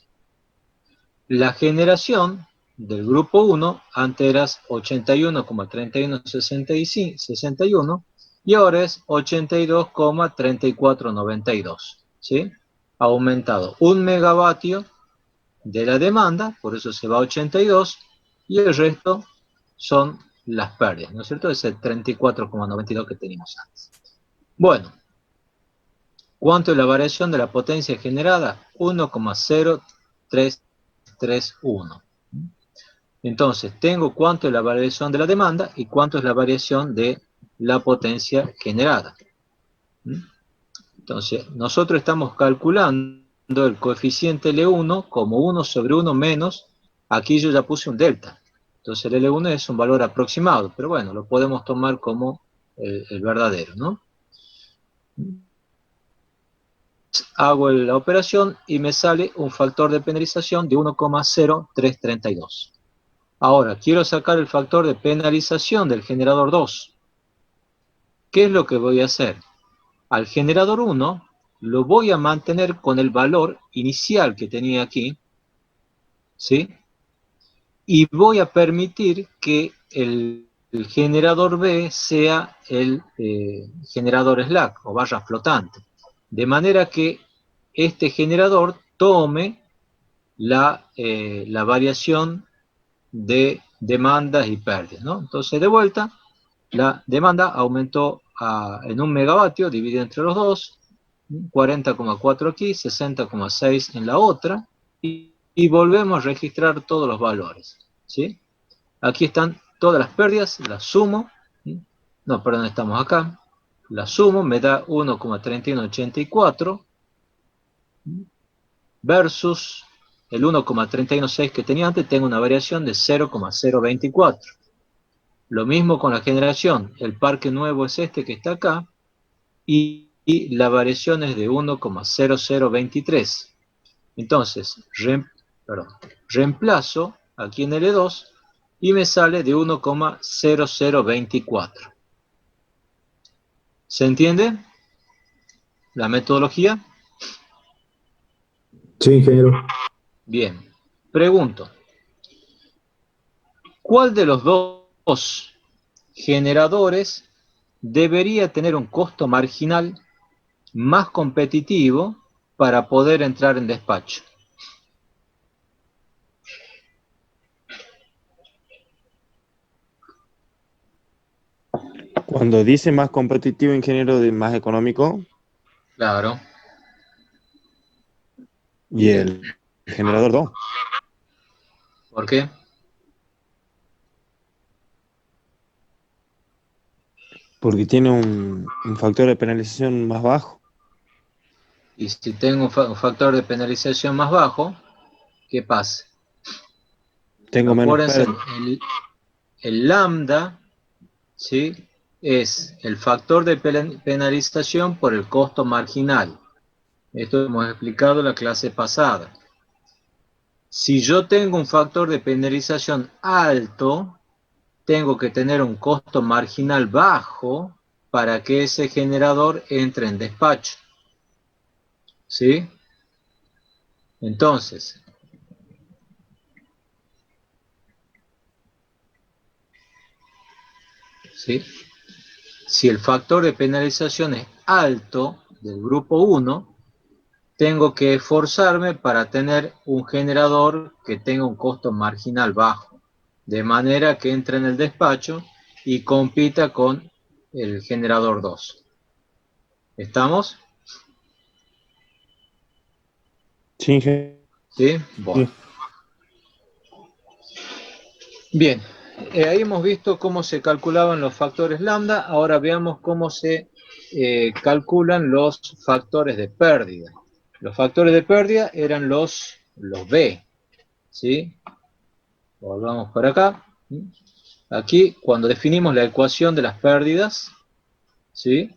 La generación del grupo 1 antes era 81,3161 y ahora es 82,3492. ¿Sí? Ha aumentado 1 megavatio de la demanda, por eso se va a 82, y el resto son las pérdidas, ¿no es cierto? Es el 34,92 que teníamos antes. Bueno, ¿cuánto es la variación de la potencia generada? 1,0331. Entonces, tengo cuánto es la variación de la demanda y cuánto es la variación de la potencia generada. Entonces, nosotros estamos calculando el coeficiente L1 como 1 sobre 1 menos, aquí yo ya puse un delta. Entonces el L1 es un valor aproximado, pero bueno, lo podemos tomar como el verdadero, ¿no? Hago la operación y me sale un factor de penalización de 1,0332. Ahora, quiero sacar el factor de penalización del generador 2. ¿Qué es lo que voy a hacer? Al generador 1 lo voy a mantener con el valor inicial que tenía aquí, ¿sí? Y voy a permitir que el generador B sea el generador slack o barra flotante. De manera que este generador tome la variación de demandas y pérdidas, ¿no? Entonces, de vuelta, la demanda aumentó en 1 megavatio dividido entre los dos, 40,4 aquí, 60,6 en la otra, y volvemos a registrar todos los valores, ¿sí? Aquí están todas las pérdidas, las sumo, no, perdón, estamos acá, las sumo, me da 1,3184 versus el 1,316 que tenía antes, tengo una variación de 0,024. Lo mismo con la generación, el parque nuevo es este que está acá, y la variación es de 1,0023. Entonces, reemplazo aquí en L2 y me sale de 1,0024. ¿Se entiende la metodología? Sí, ingeniero. Bien. Pregunto, ¿cuál de los dos generadores debería tener un costo marginal más competitivo para poder entrar en despacho? Cuando dice más competitivo, ingeniero, de más económico, Claro. y el generador 2. ¿Por qué? Porque tiene un factor de penalización más bajo. Y si tengo un factor de penalización más bajo, ¿qué pasa? Tengo menos Acuérdense, pérdida. el lambda, ¿sí? es el factor de penalización por el costo marginal. Esto hemos explicado en la clase pasada. Si yo tengo un factor de penalización alto, tengo que tener un costo marginal bajo para que ese generador entre en despacho. ¿Sí? Entonces, ¿sí? Si el factor de penalización es alto del grupo 1, tengo que esforzarme para tener un generador que tenga un costo marginal bajo, de manera que entre en el despacho y compita con el generador 2. ¿Estamos? Sí, ingeniero. ¿Sí? Bueno. Bien, ahí hemos visto cómo se calculaban los factores lambda, ahora veamos cómo se calculan los factores de pérdida. Los factores de pérdida eran los B, ¿sí? Volvamos para acá. Aquí, cuando definimos la ecuación de las pérdidas, ¿sí?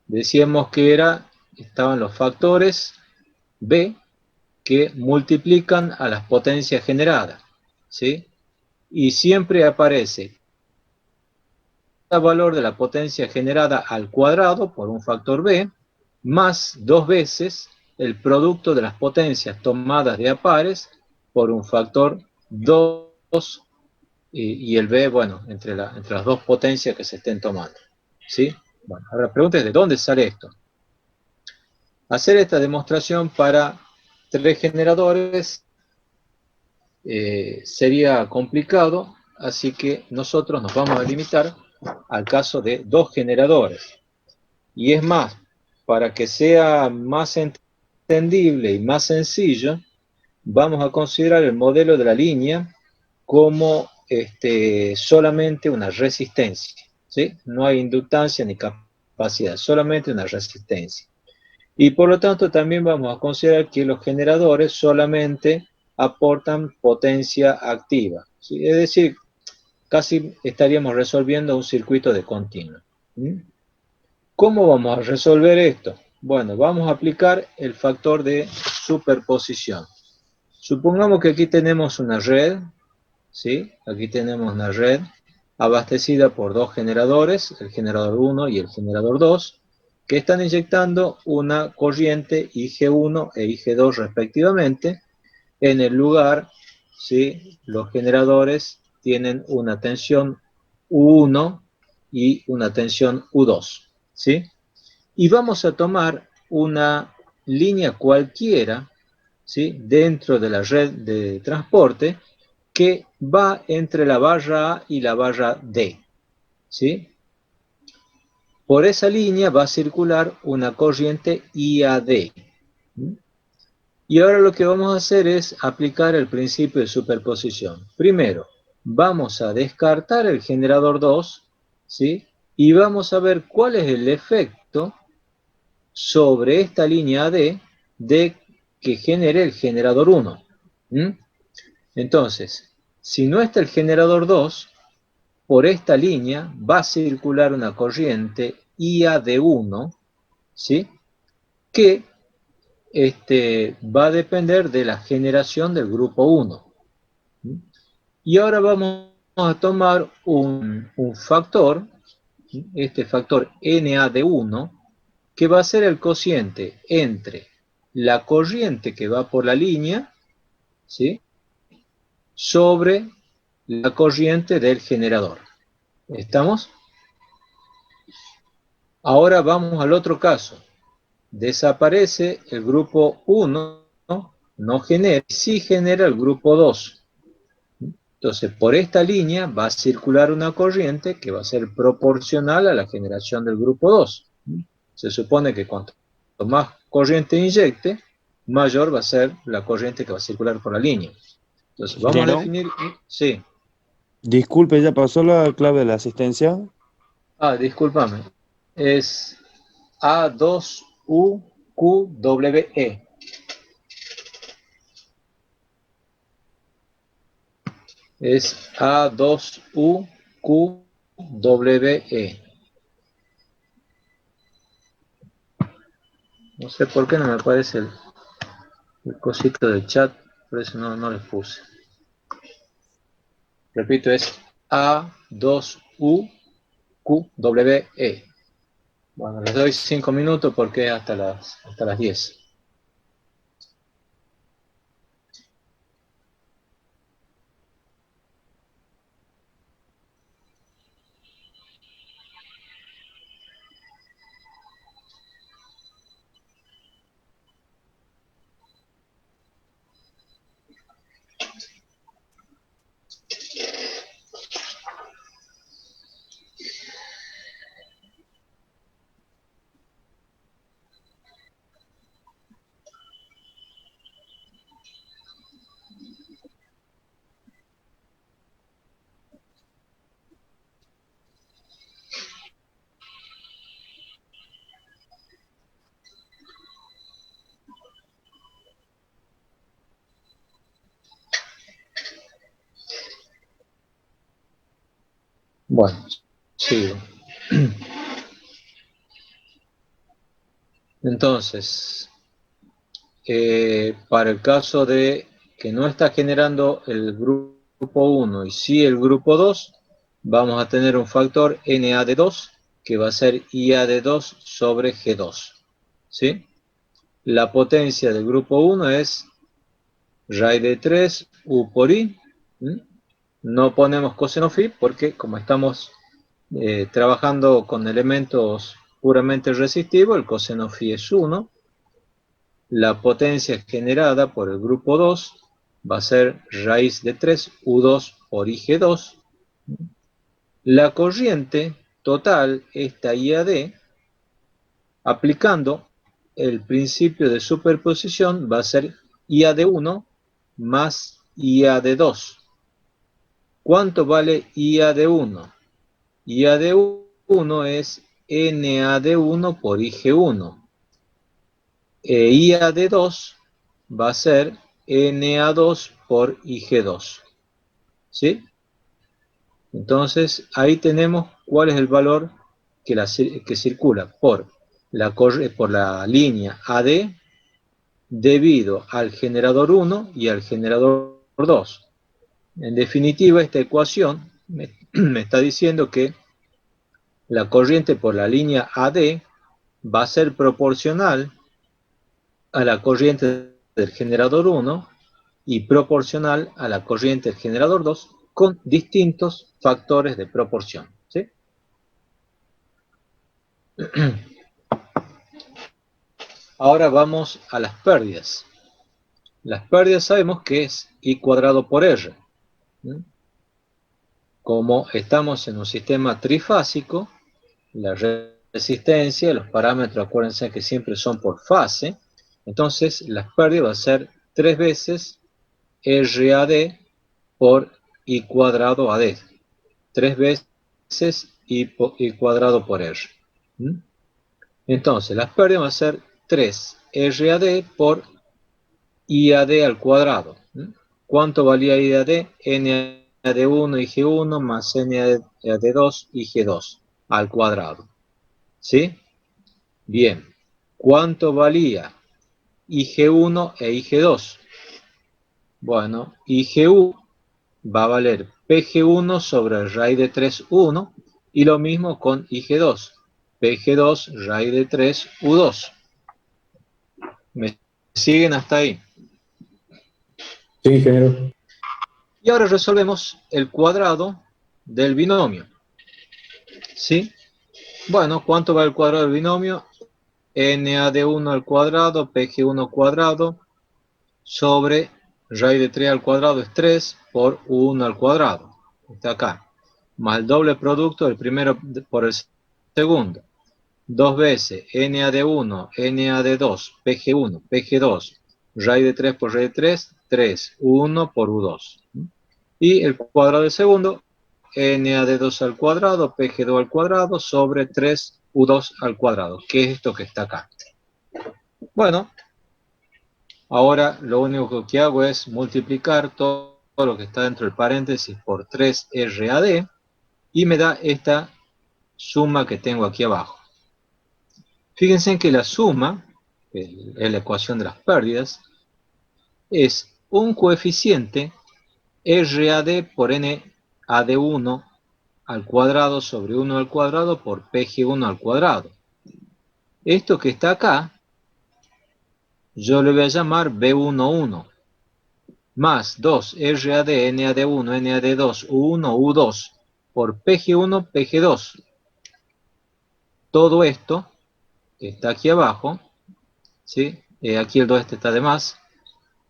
Decíamos que estaban los factores B que multiplican a las potencias generadas, ¿sí? Y siempre aparece el valor de la potencia generada al cuadrado por un factor B, más 2 veces el producto de las potencias tomadas de a pares por un factor 2 y el B, bueno, entre las dos potencias que se estén tomando. ¿Sí? Bueno, ahora la pregunta es, ¿de dónde sale esto? Hacer esta demostración para 3 generadores sería complicado, así que nosotros nos vamos a limitar al caso de 2 generadores. Y es más, para que sea más entendible y más sencillo, vamos a considerar el modelo de la línea como solamente una resistencia, ¿sí? No hay inductancia ni capacidad, solamente una resistencia. Y por lo tanto también vamos a considerar que los generadores solamente aportan potencia activa, ¿sí? Es decir, casi estaríamos resolviendo un circuito de continuo. ¿Cómo vamos a resolver esto? Bueno, vamos a aplicar el factor de superposición. Supongamos que aquí tenemos una red, ¿sí? Aquí tenemos una red abastecida por 2 generadores, el generador 1 y el generador 2, que están inyectando una corriente IG1 e IG2 respectivamente. En el lugar, ¿sí? Los generadores tienen una tensión U1 y una tensión U2, ¿sí? Y vamos a tomar una línea cualquiera, ¿sí? Dentro de la red de transporte que va entre la barra A y la barra D, ¿sí? Por esa línea va a circular una corriente IAD. Y ahora lo que vamos a hacer es aplicar el principio de superposición. Primero, vamos a descartar el generador 2, ¿sí? Y vamos a ver cuál es el efecto sobre esta línea AD de que genere el generador 1. Entonces, si no está el generador 2, por esta línea va a circular una corriente IAD1, ¿sí? Que va a depender de la generación del grupo 1. Y ahora vamos a tomar un factor, este factor NAD1, que va a ser el cociente entre la corriente que va por la línea, ¿sí? Sobre la corriente del generador. ¿Estamos? Ahora vamos al otro caso. Desaparece el grupo 1, no genera, sí genera el grupo 2. Entonces, por esta línea va a circular una corriente que va a ser proporcional a la generación del grupo 2. Se supone que cuanto más corriente inyecte, mayor va a ser la corriente que va a circular por la línea. Entonces, vamos a Ingeniero, definir... Sí. disculpe, ¿ya pasó la clave de la asistencia? Discúlpame. Es A2UQWE. Es A2UQWE. No sé por qué no me aparece el cosito del chat, por eso no les puse. Repito, es A2UQWE. Bueno, les doy 5 minutos porque es hasta las 10. Bueno, sigo. Entonces, para el caso de que no está generando el grupo 1 y sí el grupo 2, vamos a tener un factor Na de 2 que va a ser Ia de 2 sobre G2. ¿Sí? La potencia del grupo 1 es raíz de 3 U por I. No ponemos coseno phi porque como estamos trabajando con elementos puramente resistivos, el coseno phi es 1. La potencia generada por el grupo 2 va a ser raíz de 3 U2 por IG2. La corriente total, esta IAD, aplicando el principio de superposición, va a ser IAD1 más IAD2. ¿Cuánto vale IAD1? IAD1 es NAD1 por IG1. IAD2 va a ser Na2 por IG2. ¿Sí? Entonces, ahí tenemos cuál es el valor que circula por la línea AD debido al generador 1 y al generador 2. En definitiva, esta ecuación me está diciendo que la corriente por la línea AD va a ser proporcional a la corriente del generador 1 y proporcional a la corriente del generador 2 con distintos factores de proporción. ¿Sí? Ahora vamos a las pérdidas. Las pérdidas sabemos que es I cuadrado por R. Como estamos en un sistema trifásico, la resistencia, los parámetros, acuérdense que siempre son por fase, entonces las pérdidas va a ser 3 veces RAD por I cuadrado AD. 3 veces I cuadrado por R. Entonces, las pérdidas van a ser 3 RAD por IAD al cuadrado. ¿Cuánto valía IAD? NAD1 y G1 más NAD2 y G2 al cuadrado. ¿Sí? Bien. ¿Cuánto valía IG1 e IG2? Bueno, IGU va a valer PG1 sobre raíz de 3, 1, y lo mismo con IG2, PG2 raíz de 3, U2. ¿Me siguen hasta ahí? Sí, ingeniero. Y ahora resolvemos el cuadrado del binomio. ¿Sí? Bueno, ¿cuánto va el cuadrado del binomio? NAD1 al cuadrado, PG1 al cuadrado, sobre raíz de 3 al cuadrado es 3 por 1 al cuadrado. Está acá. Más el doble producto del primero por el segundo. 2 veces NAD1, NAD2, PG1, PG2, raíz de 3 por raíz de 3, 3, 1 por U2. Y el cuadrado del segundo, NAD2 al cuadrado, PG2 al cuadrado, sobre 3, U2 al cuadrado, que es esto que está acá. Bueno, ahora lo único que hago es multiplicar todo lo que está dentro del paréntesis por 3RAD y me da esta suma que tengo aquí abajo. Fíjense que la suma que es la ecuación de las pérdidas, es un coeficiente RAD por NAD1 al cuadrado sobre 1 al cuadrado por PG1 al cuadrado. Esto que está acá, yo le voy a llamar B11, más 2 RAD, NAD1, NAD2, U1, U2, por PG1, PG2. Todo esto, que está aquí abajo, ¿sí? Aquí el 2 está de más,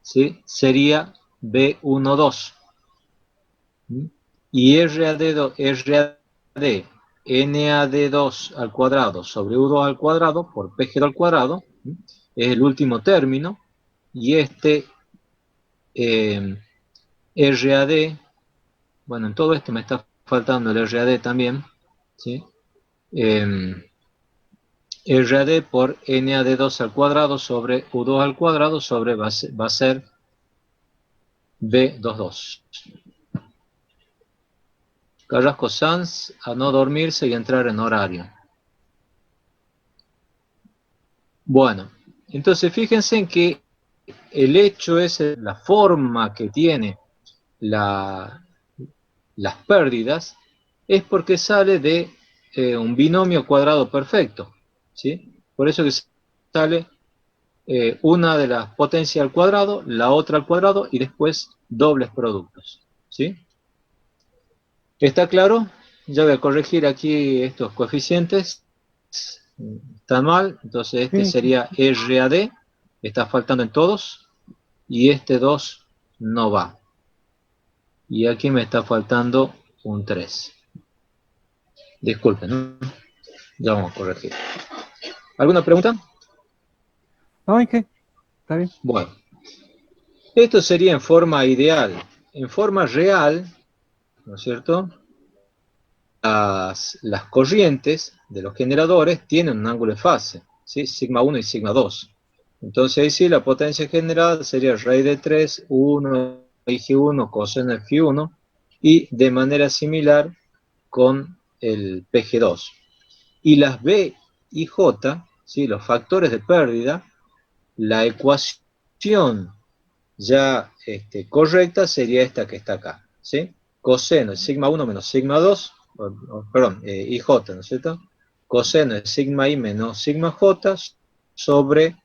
¿sí? Sería B12. Y RAD, NAD2 al cuadrado sobre U2 al cuadrado por PG2 al cuadrado, es el último término, y este RAD, bueno, en todo esto me está faltando el RAD también, ¿sí? RAD por NAD2 al cuadrado sobre U2 al cuadrado sobre va a ser B22. Carrasco Sanz, a no dormirse y entrar en horario. Bueno, entonces fíjense en que el hecho es la forma que tiene las pérdidas, es porque sale de un binomio cuadrado perfecto, ¿sí? Por eso que sale una de las potencias al cuadrado, la otra al cuadrado y después dobles productos, ¿sí? ¿Está claro? Ya voy a corregir aquí estos coeficientes. Están mal, entonces este Sí. sería RAD, está faltando en todos, y este 2 no va. Y aquí me está faltando un 3. Disculpen, ¿no? Ya vamos a corregir. ¿Alguna pregunta? No, ¿y qué? Está bien. Bueno, esto sería en forma ideal. En forma real, ¿no es cierto? Las corrientes de los generadores tienen un ángulo de fase, ¿sí? Sigma 1 y sigma 2. Entonces ahí sí la potencia generada sería raíz de 3, 1, Ig1, coseno de Φ1, y de manera similar con el PG2. Y las B y J, ¿sí? Los factores de pérdida, la ecuación ya correcta sería esta que está acá, ¿sí? Coseno de sigma 1 menos sigma 2, perdón, IJ, ¿no es cierto? Coseno de sigma I menos sigma J sobre,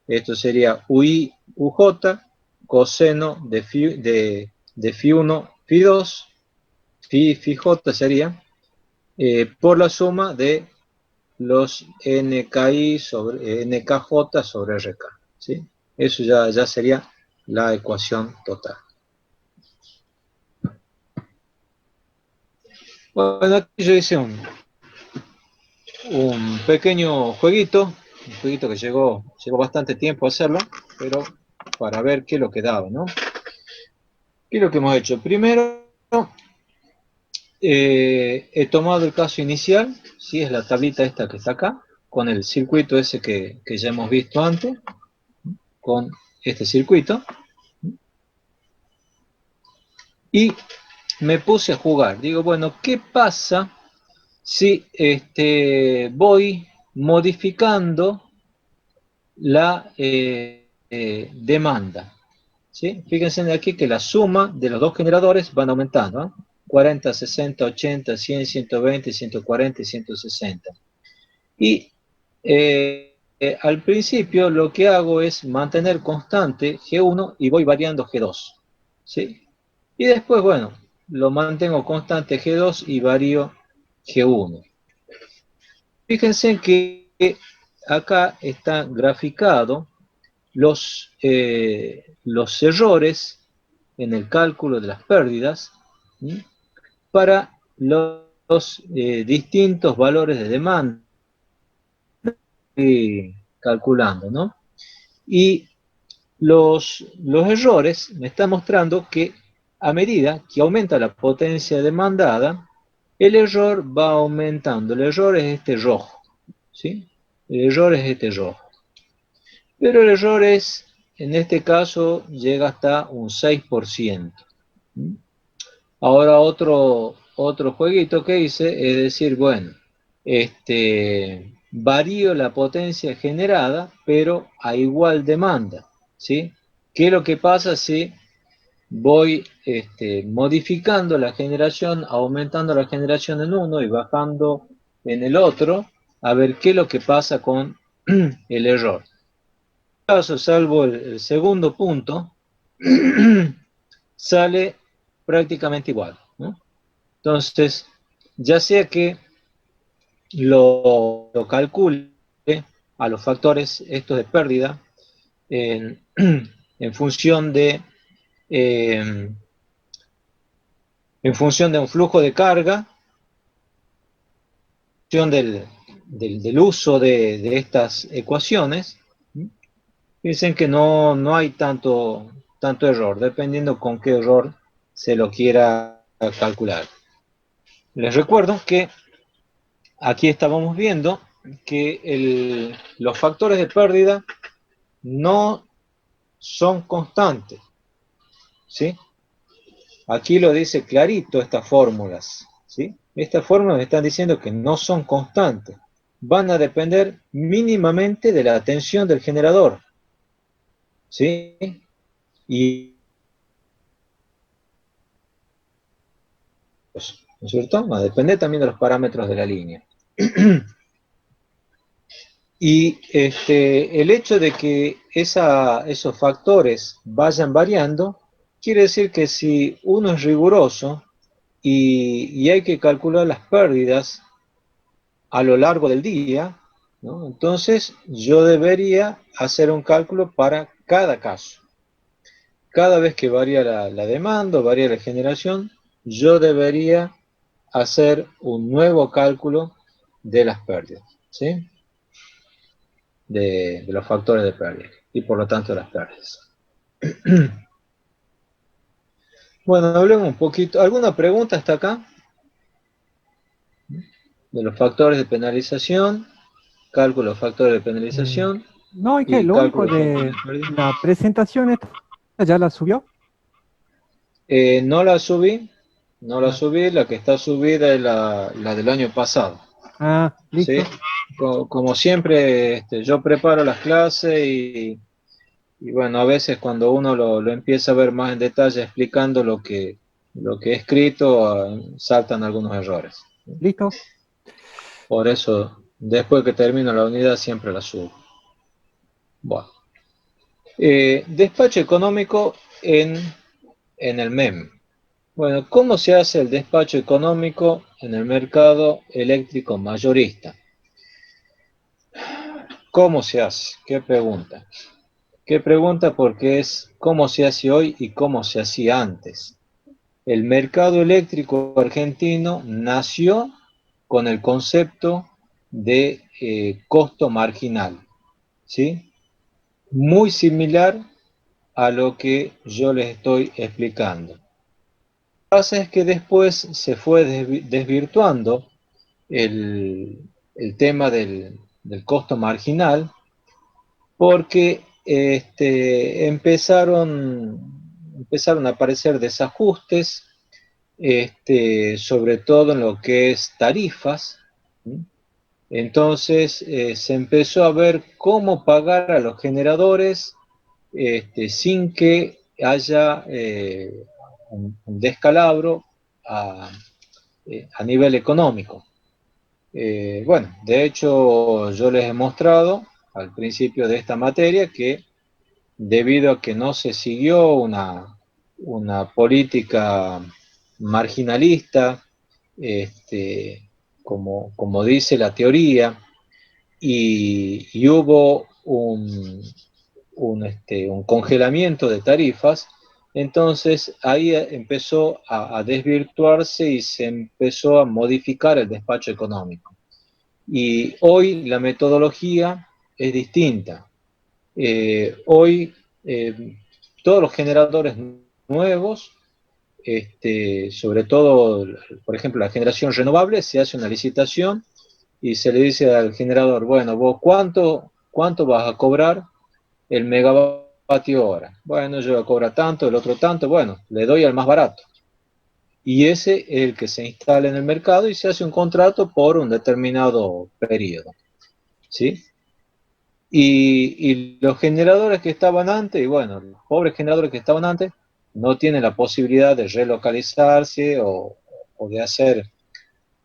esto sería UI, UJ, coseno de Φ1, Φ2, ΦJ sería, por la suma de los NKI sobre NKJ sobre RK, ¿sí? Eso ya sería la ecuación total. Bueno, aquí yo hice un pequeño jueguito, un jueguito que llegó bastante tiempo a hacerlo, pero para ver qué es lo que daba, ¿no? ¿Qué es lo que hemos hecho? Primero, he tomado el caso inicial, ¿sí? Es la tablita esta que está acá, con el circuito ese que ya hemos visto antes, con este circuito, y me puse a jugar. Digo, bueno, ¿qué pasa si voy modificando la demanda? ¿Sí? Fíjense aquí que la suma de los dos generadores van aumentando, ¿no? 40, 60, 80, 100, 120, 140 y 160. Y al principio lo que hago es mantener constante G1 y voy variando G2, ¿sí? Y después, bueno, lo mantengo constante G2 y varío G1. Fíjense que acá está graficado los errores en el cálculo de las pérdidas, ¿sí? Para los distintos valores de demanda calculando, ¿no? Y los errores me están mostrando que a medida que aumenta la potencia demandada, el error va aumentando. El error es este rojo, ¿sí? El error es este rojo. Pero el error es, en este caso, llega hasta un 6%. Ahora otro jueguito que hice es decir, bueno, varío la potencia generada, pero a igual demanda, ¿sí? ¿Qué es lo que pasa si voy modificando la generación, aumentando la generación en uno y bajando en el otro, a ver qué es lo que pasa con el error? En caso, salvo el segundo punto, sale prácticamente igual, ¿no? Entonces, ya sea que lo calcule a los factores estos de pérdida en, en función de en función de un flujo de carga, en función del uso de estas ecuaciones, dicen que no hay tanto error, dependiendo con qué error se lo quiera calcular. Les recuerdo que aquí estábamos viendo que los factores de pérdida no son constantes, ¿sí? Aquí lo dice clarito estas fórmulas, ¿sí? Estas fórmulas están diciendo que no son constantes, van a depender mínimamente de la tensión del generador, ¿sí? Y, pues, ¿no es cierto? Va a depender también de los parámetros de la línea. Y el hecho de que esos factores vayan variando, quiere decir que si uno es riguroso y hay que calcular las pérdidas a lo largo del día, ¿no? Entonces yo debería hacer un cálculo para cada caso. Cada vez que varía la demanda, varía la generación, yo debería hacer un nuevo cálculo de las pérdidas, ¿sí? De los factores de pérdida y por lo tanto de las pérdidas. Bueno, hablemos un poquito. ¿Alguna pregunta hasta acá? De los factores de penalización, cálculo de factores de penalización No, es que y lo único cálculo de factores de de pérdida. la presentación esta, ¿ya la subió? No la subí, no la Ah, subí, la que está subida es la del año pasado. ¿Sí? Listo. Como siempre, yo preparo las clases y bueno, a veces cuando uno lo empieza a ver más en detalle explicando lo que he escrito, saltan algunos errores. Listo. Por eso, después que termino la unidad, siempre la subo. Bueno. Despacho económico en el MEM. Bueno, ¿cómo se hace el despacho económico en el mercado eléctrico mayorista? ¿Cómo se hace? ¿Qué pregunta? ¿Qué pregunta? Porque es cómo se hace hoy y cómo se hacía antes. El mercado eléctrico argentino nació con el concepto de costo marginal, ¿sí? Muy similar a lo que yo les estoy explicando. Lo que pasa es que después se fue desvirtuando el tema del costo marginal porque empezaron a aparecer desajustes, sobre todo en lo que es tarifas. Entonces se empezó a ver cómo pagar a los generadores sin que haya un descalabro a nivel económico. Bueno, de hecho yo les he mostrado al principio de esta materia que debido a que no se siguió una política marginalista, como dice la teoría, y hubo un congelamiento de tarifas, entonces ahí empezó a desvirtuarse y se empezó a modificar el despacho económico. Y hoy la metodología es distinta. Hoy todos los generadores nuevos, sobre todo, por ejemplo, la generación renovable, se hace una licitación y se le dice al generador, bueno, vos cuánto vas a cobrar el megavatio hora. Bueno, yo voy a cobrar tanto, el otro tanto, bueno, le doy al más barato. Y ese es el que se instala en el mercado y se hace un contrato por un determinado periodo. ¿sí? Y los generadores que estaban antes, y bueno, los pobres generadores que estaban antes, no tienen la posibilidad de relocalizarse o de hacer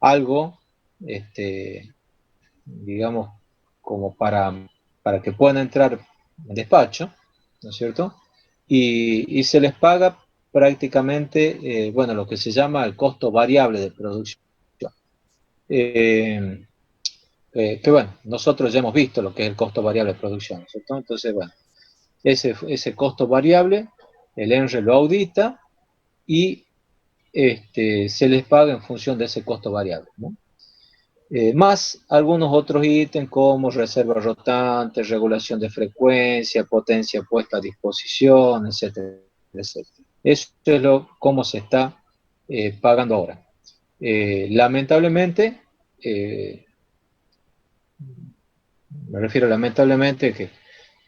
algo, digamos, como para que puedan entrar en despacho, ¿no es cierto? Y se les paga prácticamente, bueno, lo que se llama el costo variable de producción. Eh, que bueno, nosotros ya hemos visto lo que es el costo variable de producción, ¿no es cierto? Entonces, bueno, ese costo variable, el ENRE lo audita y se les paga en función de ese costo variable, ¿no? Más algunos otros ítems como reserva rotante, regulación de frecuencia, potencia puesta a disposición, etcétera, etcétera. Eso es cómo se está pagando ahora. Lamentablemente, me refiero lamentablemente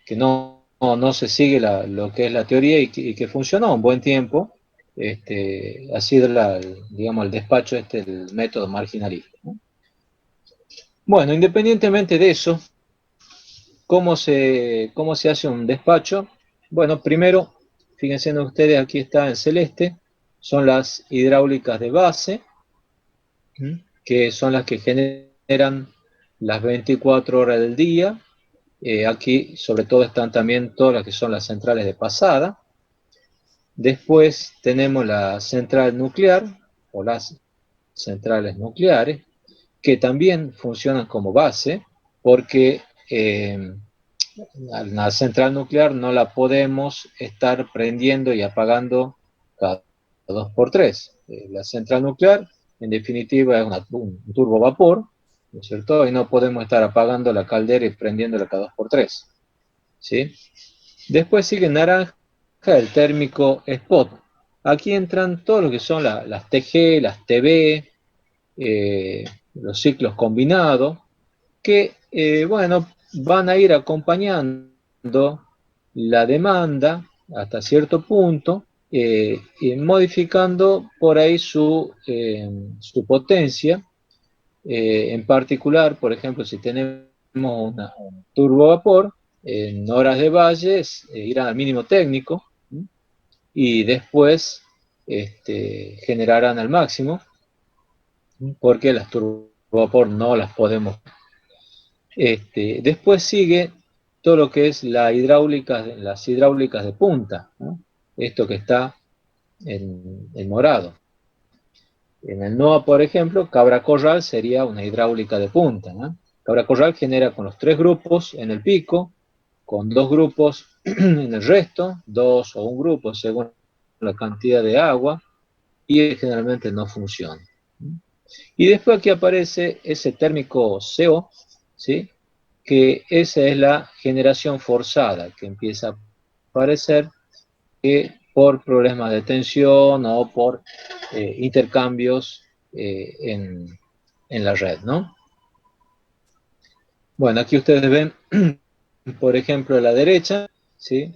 que no se sigue lo que es la teoría y que funcionó un buen tiempo. Ha sido digamos, el despacho, el método marginalista, ¿no? Bueno, independientemente de eso, cómo se hace un despacho? Bueno, primero, fíjense ustedes, aquí está en celeste, son las hidráulicas de base, que son las que generan las 24 horas del día. Aquí, sobre todo, están también todas las que son las centrales de pasada. Después tenemos la central nuclear, o las centrales nucleares, que también funcionan como base, porque la central nuclear no la podemos estar prendiendo y apagando cada 2 por 3. La central nuclear, en definitiva, es un turbovapor, ¿no es cierto? Y no podemos estar apagando la caldera y prendiéndola cada 2 por 3, ¿sí? Después sigue naranja el térmico spot. Aquí entran todo lo que son las TG, las TB, los ciclos combinados, que, bueno, van a ir acompañando la demanda hasta cierto punto, y modificando por ahí su potencia. En particular, por ejemplo, si tenemos un turbovapor, en horas de valles irán al mínimo técnico, ¿sí? Y después generarán al máximo, ¿sí? Porque las turbovapor no las podemos. Después sigue todo lo que es las hidráulicas de punta, ¿no? Esto que está en morado. En el NOAA, por ejemplo, Cabra Corral sería una hidráulica de punta, ¿no? Cabra Corral genera con los 3 grupos en el pico, con 2 grupos en el resto, 2 o 1 grupo según la cantidad de agua, y generalmente no funciona. Y después aquí aparece ese térmico CO, ¿sí? Que esa es la generación forzada, que empieza a aparecer por problemas de tensión o por intercambios en la red, ¿no? Bueno, aquí ustedes ven, por ejemplo, a la derecha, ¿sí?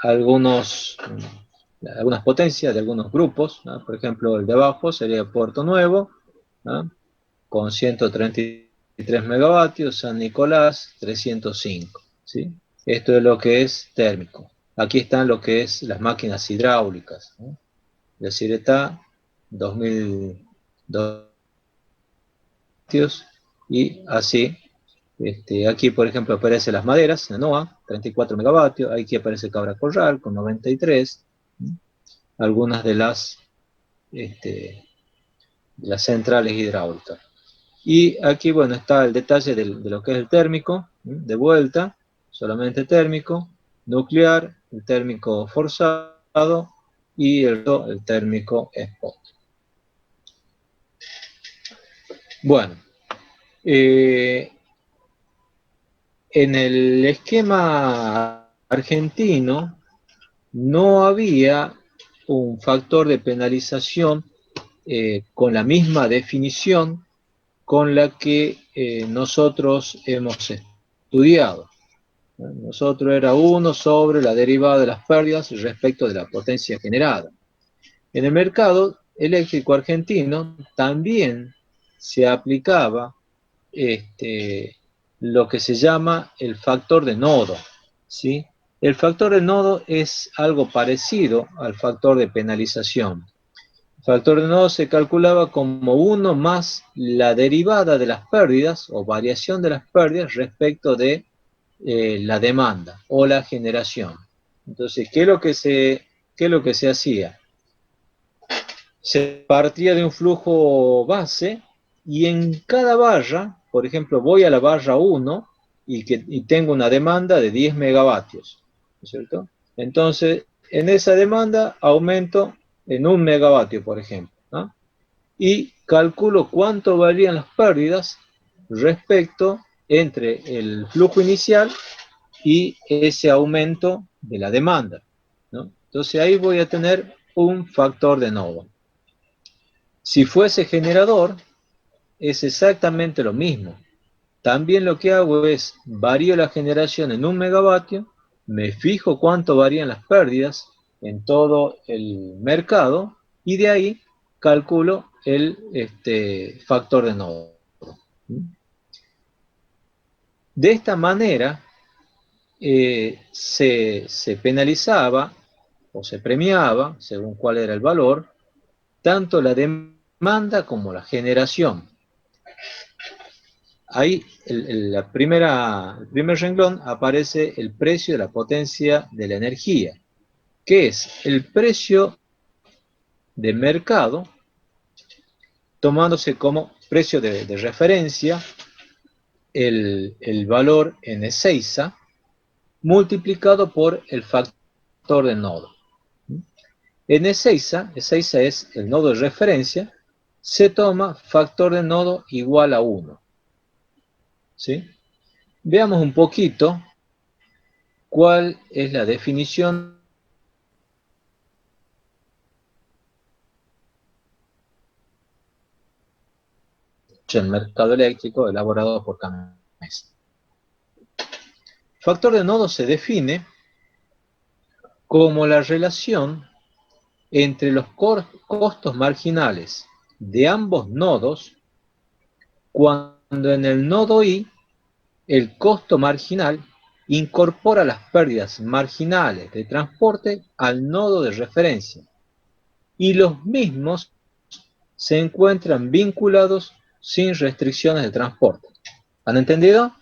Algunas potencias de algunos grupos, ¿no? Por ejemplo, el de abajo sería Puerto Nuevo, ¿no? Con 133 megavatios, San Nicolás 305, ¿sí? Esto es lo que es térmico. Aquí están lo que es las máquinas hidráulicas, ¿no? De Ciretá, 2002 y así. Aquí, por ejemplo, aparecen las maderas, la NOAA, 34 megavatios. Aquí aparece Cabra Corral con 93. Algunas de las centrales hidráulicas. Y aquí, bueno, está el detalle de lo que es el térmico, de vuelta, solamente térmico, nuclear, el térmico forzado y el térmico spot. Bueno, en el esquema argentino no había un factor de penalización con la misma definición con la que nosotros hemos estudiado. Nosotros era 1 sobre la derivada de las pérdidas respecto de la potencia generada. En el mercado eléctrico argentino también se aplicaba lo que se llama el factor de nodo, ¿sí? El factor de nodo es algo parecido al factor de penalización. El factor de nodo se calculaba como 1 más la derivada de las pérdidas o variación de las pérdidas respecto de la demanda o la generación. Entonces, qué es lo que se hacía? Se partía de un flujo base y en cada barra, por ejemplo, voy a la barra 1 y tengo una demanda de 10 megavatios, ¿no es cierto? Entonces, en esa demanda aumento en 1 megavatio, por ejemplo, ¿no? Y calculo cuánto varían las pérdidas respecto entre el flujo inicial y ese aumento de la demanda, ¿no? Entonces ahí voy a tener un factor de nodo. Si fuese generador, es exactamente lo mismo. También lo que hago es varío la generación en 1 megavatio, me fijo cuánto varían las pérdidas en todo el mercado y de ahí calculo el factor de nodo. De esta manera se penalizaba o se premiaba, según cuál era el valor, tanto la demanda como la generación. Ahí, el primer renglón aparece el precio de la potencia de la energía, que es el precio de mercado, tomándose como precio de referencia el valor en Ezeiza, multiplicado por el factor de nodo. En Ezeiza es el nodo de referencia, se toma factor de nodo igual a 1. ¿Sí? Veamos un poquito cuál es la definición del mercado eléctrico elaborado por Cames. Factor de nodo se define como la relación entre los costos marginales de ambos nodos cuando en el nodo I el costo marginal incorpora las pérdidas marginales de transporte al nodo de referencia y los mismos se encuentran vinculados sin restricciones de transporte. ¿Han entendido?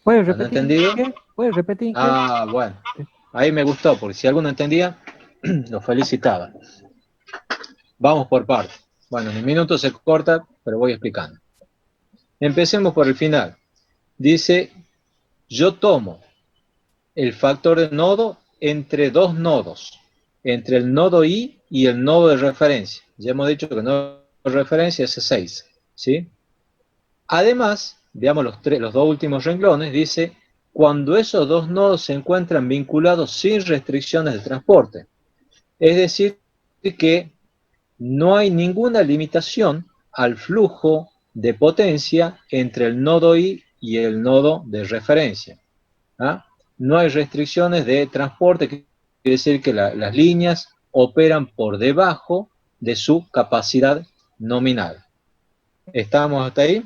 ¿Puedes ¿Han repetir? entendido? ¿Qué? ¿Puedes repetir? ¿Qué? Ah, bueno. Ahí me gustó, porque si alguno entendía, lo felicitaba. Vamos por partes. Bueno, en un minuto se corta, pero voy explicando. Empecemos por el final. Dice, yo tomo el factor de nodo entre dos nodos, entre el nodo I y el nodo de referencia. Ya hemos dicho que el nodo de referencia es 6, ¿sí? Además, veamos los dos últimos renglones, dice, cuando esos dos nodos se encuentran vinculados sin restricciones de transporte. Es decir, que no hay ninguna limitación al flujo de potencia entre el nodo I y el nodo de referencia. ¿Ah? No hay restricciones de transporte, que quiere decir que las líneas operan por debajo de su capacidad nominal. ¿Estamos hasta ahí?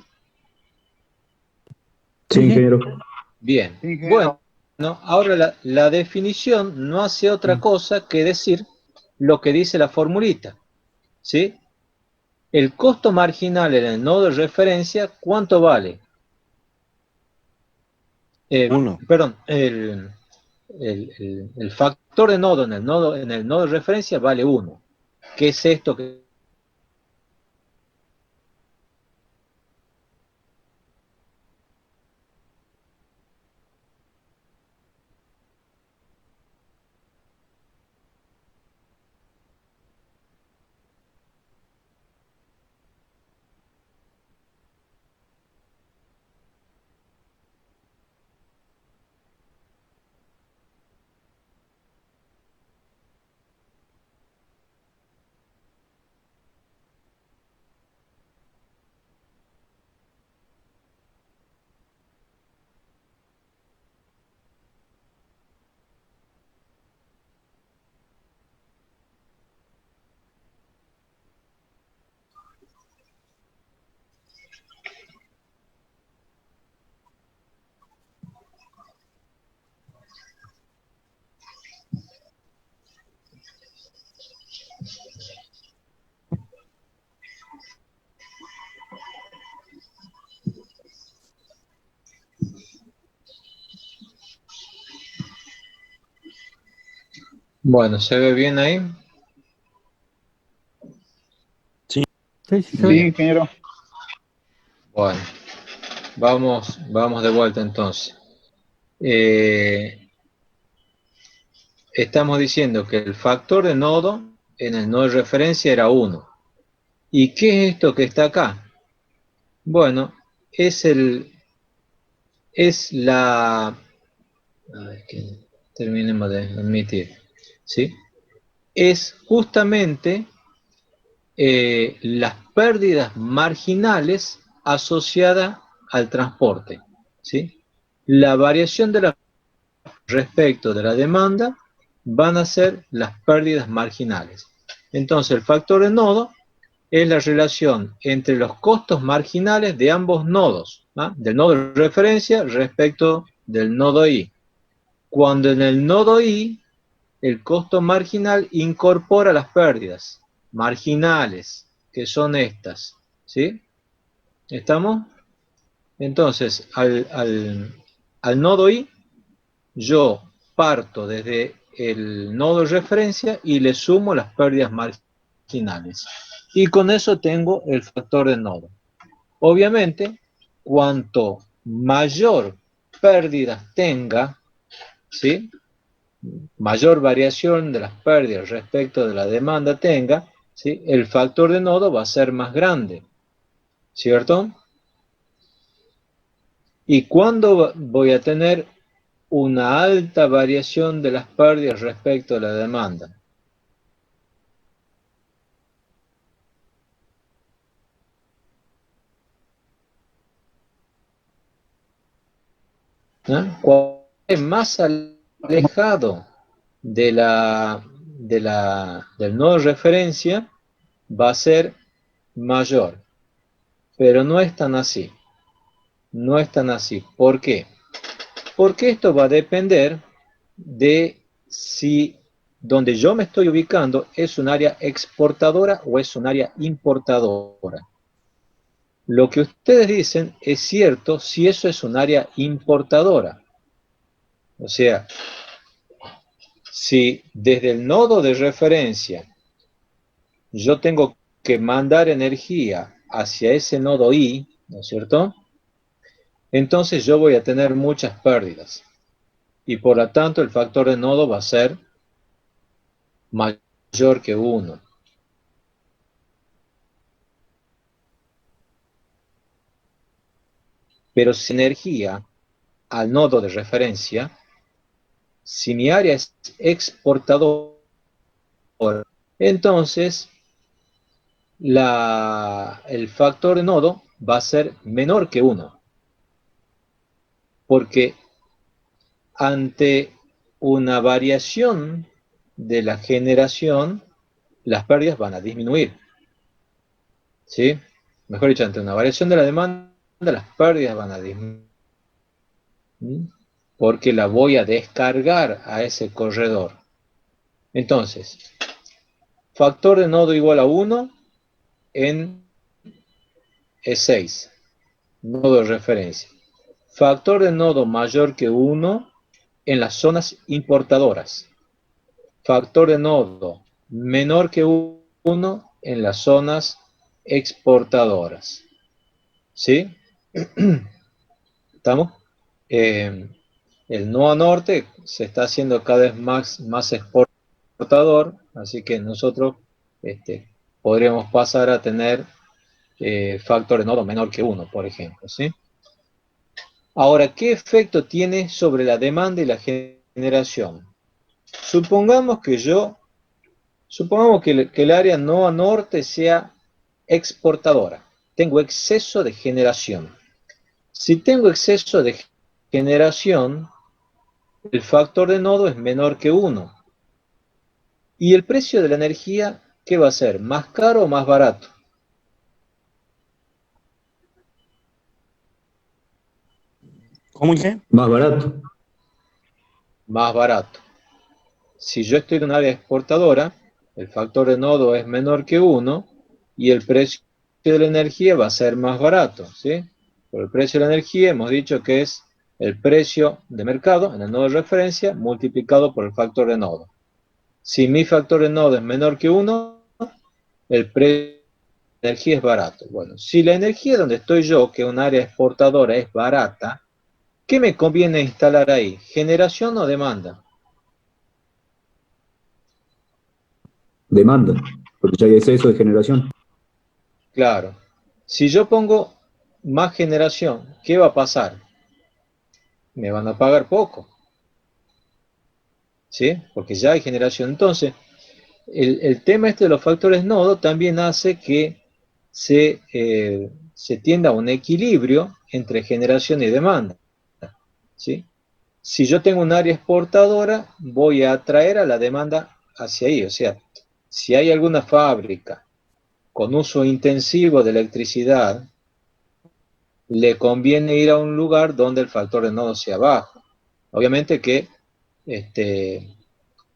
Sí, ingeniero. Bien. Bueno, ahora la definición no hace otra cosa que decir lo que dice la formulita, ¿sí? El costo marginal en el nodo de referencia, ¿cuánto vale? Uno. Perdón, el factor de nodo en el nodo de referencia vale 1. ¿Qué es esto que Bueno, ¿se ve bien ahí? Sí, sí, se Sí, ve. ingeniero. Bueno, vamos de vuelta entonces. Estamos diciendo que el factor de nodo en el nodo de referencia era 1. ¿Y qué es esto que está acá? Bueno, es la... A ver, que terminemos de admitir. ¿Sí? Es justamente las pérdidas marginales asociadas al transporte. ¿Sí? La variación de la respecto de la demanda van a ser las pérdidas marginales. Entonces, el factor de nodo es la relación entre los costos marginales de ambos nodos, ¿no? Del nodo de referencia respecto del nodo I. Cuando en el nodo I, el costo marginal incorpora las pérdidas marginales, que son estas, ¿sí? ¿Estamos? Entonces, al nodo I, yo parto desde el nodo de referencia y le sumo las pérdidas marginales. Y con eso tengo el factor de nodo. Obviamente, cuanto mayor pérdidas tenga, ¿sí? Mayor variación de las pérdidas respecto de la demanda tenga, ¿sí? El factor de nodo va a ser más grande, ¿cierto? ¿Y cuándo voy a tener una alta variación de las pérdidas respecto a la demanda? Cuanto más alejado del nodo de referencia, va a ser mayor. Pero no es tan así. No es tan así. ¿Por qué? Porque esto va a depender de si donde yo me estoy ubicando es un área exportadora o es un área importadora. Lo que ustedes dicen es cierto si eso es un área importadora. O sea, si desde el nodo de referencia yo tengo que mandar energía hacia ese nodo I, ¿no es cierto? Entonces yo voy a tener muchas pérdidas. Y por lo tanto el factor de nodo va a ser mayor que 1. Pero si energía al nodo de referencia, si mi área es exportadora, entonces el factor de nodo va a ser menor que 1. Porque ante una variación de la generación, las pérdidas van a disminuir. ¿Sí? Mejor dicho, ante una variación de la demanda, las pérdidas van a disminuir. Porque la voy a descargar a ese corredor. Entonces, factor de nodo igual a 1 en E6, nodo de referencia. Factor de nodo mayor que 1 en las zonas importadoras. Factor de nodo menor que 1 en las zonas exportadoras. ¿Sí? ¿Estamos? El nodo norte se está haciendo cada vez más exportador, así que nosotros podríamos pasar a tener factor de nodo menor que 1, por ejemplo, ¿sí? Ahora, ¿qué efecto tiene sobre la demanda y la generación? Supongamos que el área NOA norte sea exportadora. Tengo exceso de generación. Si tengo exceso de generación, el factor de nodo es menor que 1. ¿Y el precio de la energía qué va a ser? ¿Más caro o más barato? ¿Cómo dije? Más barato. Más barato. Si yo estoy en un área exportadora, el factor de nodo es menor que 1 y el precio de la energía va a ser más barato, ¿sí? Por el precio de la energía hemos dicho que es el precio de mercado en el nodo de referencia multiplicado por el factor de nodo. Si mi factor de nodo es menor que 1, el precio de energía es barato. Bueno, si la energía donde estoy yo, que es un área exportadora, es barata, ¿qué me conviene instalar ahí? ¿Generación o demanda? Demanda, porque ya hay exceso de generación. Claro. Si yo pongo más generación, ¿qué va a pasar? Me van a pagar poco, ¿sí? Porque ya hay generación. Entonces, el tema este de los factores nodo también hace que se tienda a un equilibrio entre generación y demanda, ¿sí? Si yo tengo un área exportadora, voy a atraer a la demanda hacia ahí. O sea, si hay alguna fábrica con uso intensivo de electricidad, le conviene ir a un lugar donde el factor de nodo sea bajo. Obviamente que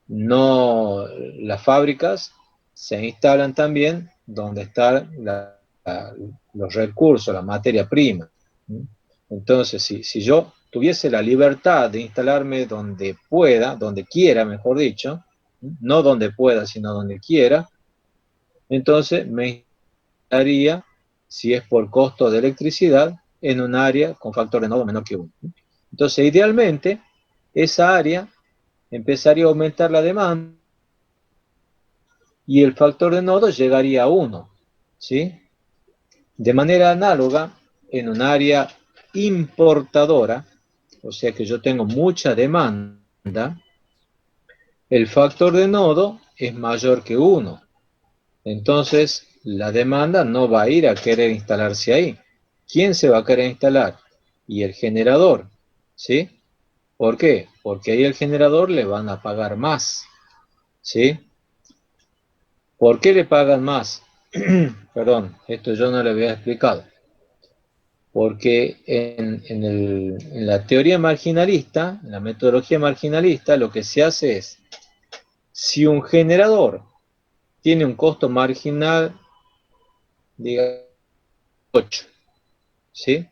no, las fábricas se instalan también donde están los recursos, la materia prima. Entonces, si yo tuviese la libertad de instalarme donde pueda, donde quiera, mejor dicho, no donde pueda, sino donde quiera, entonces me instalaría, si es por costo de electricidad, en un área con factor de nodo menor que 1. Entonces, idealmente, esa área empezaría a aumentar la demanda y el factor de nodo llegaría a 1, ¿sí? De manera análoga, en un área importadora, o sea que yo tengo mucha demanda, el factor de nodo es mayor que 1. Entonces, la demanda no va a ir a querer instalarse ahí. ¿Quién se va a querer instalar? Y el generador, ¿sí? ¿Por qué? Porque ahí el generador le van a pagar más, ¿sí? ¿Por qué le pagan más? Perdón, esto yo no le había explicado. Porque en la teoría marginalista, en la metodología marginalista, lo que se hace es, si un generador tiene un costo marginal, digamos, 8, ¿sí?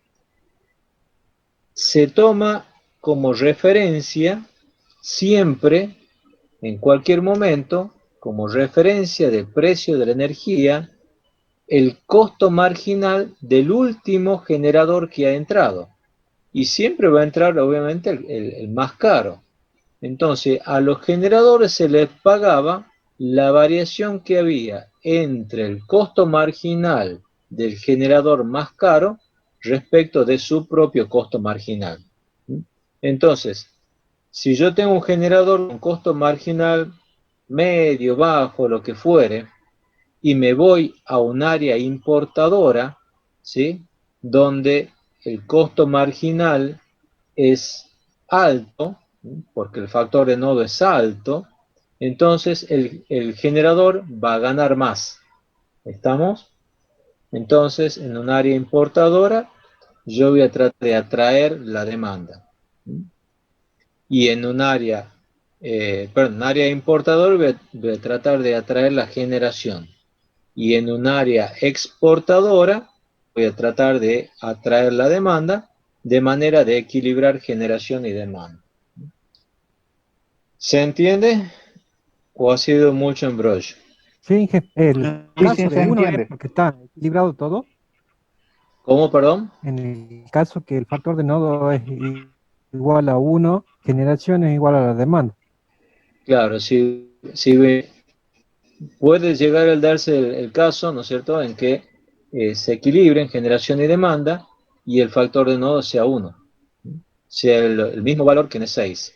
Se toma como referencia siempre, en cualquier momento, como referencia del precio de la energía, el costo marginal del último generador que ha entrado. Y siempre va a entrar, obviamente, el más caro. Entonces, a los generadores se les pagaba la variación que había entre el costo marginal del generador más caro respecto de su propio costo marginal. Entonces, si yo tengo un generador con costo marginal medio, bajo, lo que fuere, y me voy a un área importadora, ¿sí? Donde el costo marginal es alto, porque el factor de nodo es alto, entonces el generador va a ganar más. ¿Estamos? Entonces, en un área importadora, yo voy a tratar de atraer la demanda. Y en un área importadora voy a tratar de atraer la generación. Y en un área exportadora voy a tratar de atraer la demanda de manera de equilibrar generación y demanda. ¿Se entiende? ¿O ha sido mucho embrollo? Sí, el Sí, sí, caso se de uno es entiende. porque está equilibrado todo. ¿Cómo, perdón? En el caso que el factor de nodo es igual a 1, generación es igual a la demanda. Claro, si puede llegar a darse el caso, ¿no es cierto?, en que se equilibren generación y demanda y el factor de nodo sea 1, sea el mismo valor que en el 6.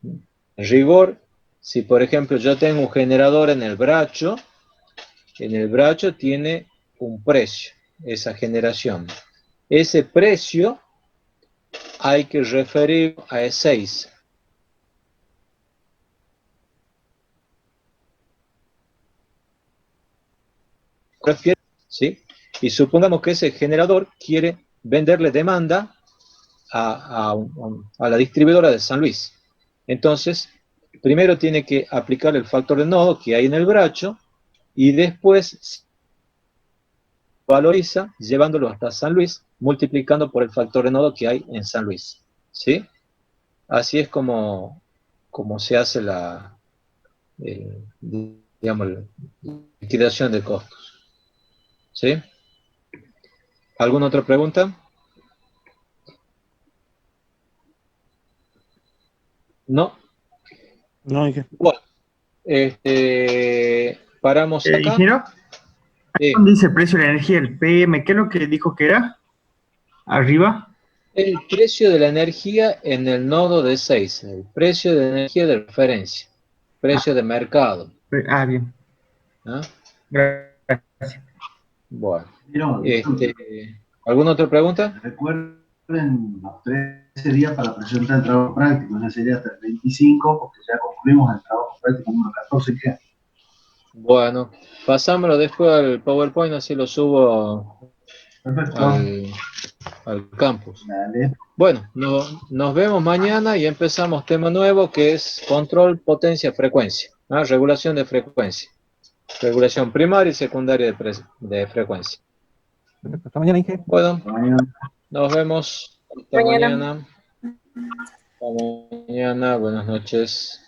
En rigor, si por ejemplo yo tengo un generador en el bracho tiene un precio, esa generación. Ese precio hay que referir a E6. ¿Sí? Y supongamos que ese generador quiere venderle demanda a la distribuidora de San Luis. Entonces, primero tiene que aplicar el factor de nodo que hay en el bracho y después valoriza llevándolo hasta San Luis, multiplicando por el factor de nodo que hay en San Luis. ¿Sí? Así es como se hace digamos, la liquidación de costos. ¿Sí? ¿Alguna otra pregunta? ¿No? No, Inge. Bueno, paramos acá. Ingeniero, Sí. ¿dónde dice el precio de la energía del PM? ¿Qué es lo que dijo que era? ¿Arriba? El precio de la energía en el nodo de 6, el precio de energía de referencia, precio de mercado. Bien. ¿Ah? Gracias. Bueno, Pero, ¿alguna otra pregunta? recuerden los 13 días para presentar el trabajo práctico, ya sería hasta el 25, porque ya concluimos el trabajo práctico número 14, ¿qué? Bueno, pasámoslo después al PowerPoint, así lo subo Perfecto. al campus. Dale. Bueno, nos vemos mañana y empezamos tema nuevo que es control, potencia, frecuencia. ¿Ah? Regulación de frecuencia. Regulación primaria y secundaria de frecuencia. Perfecto. Hasta mañana, Inge. Bueno, Mañana. nos vemos. Hasta mañana. Hasta mañana. Buenas noches.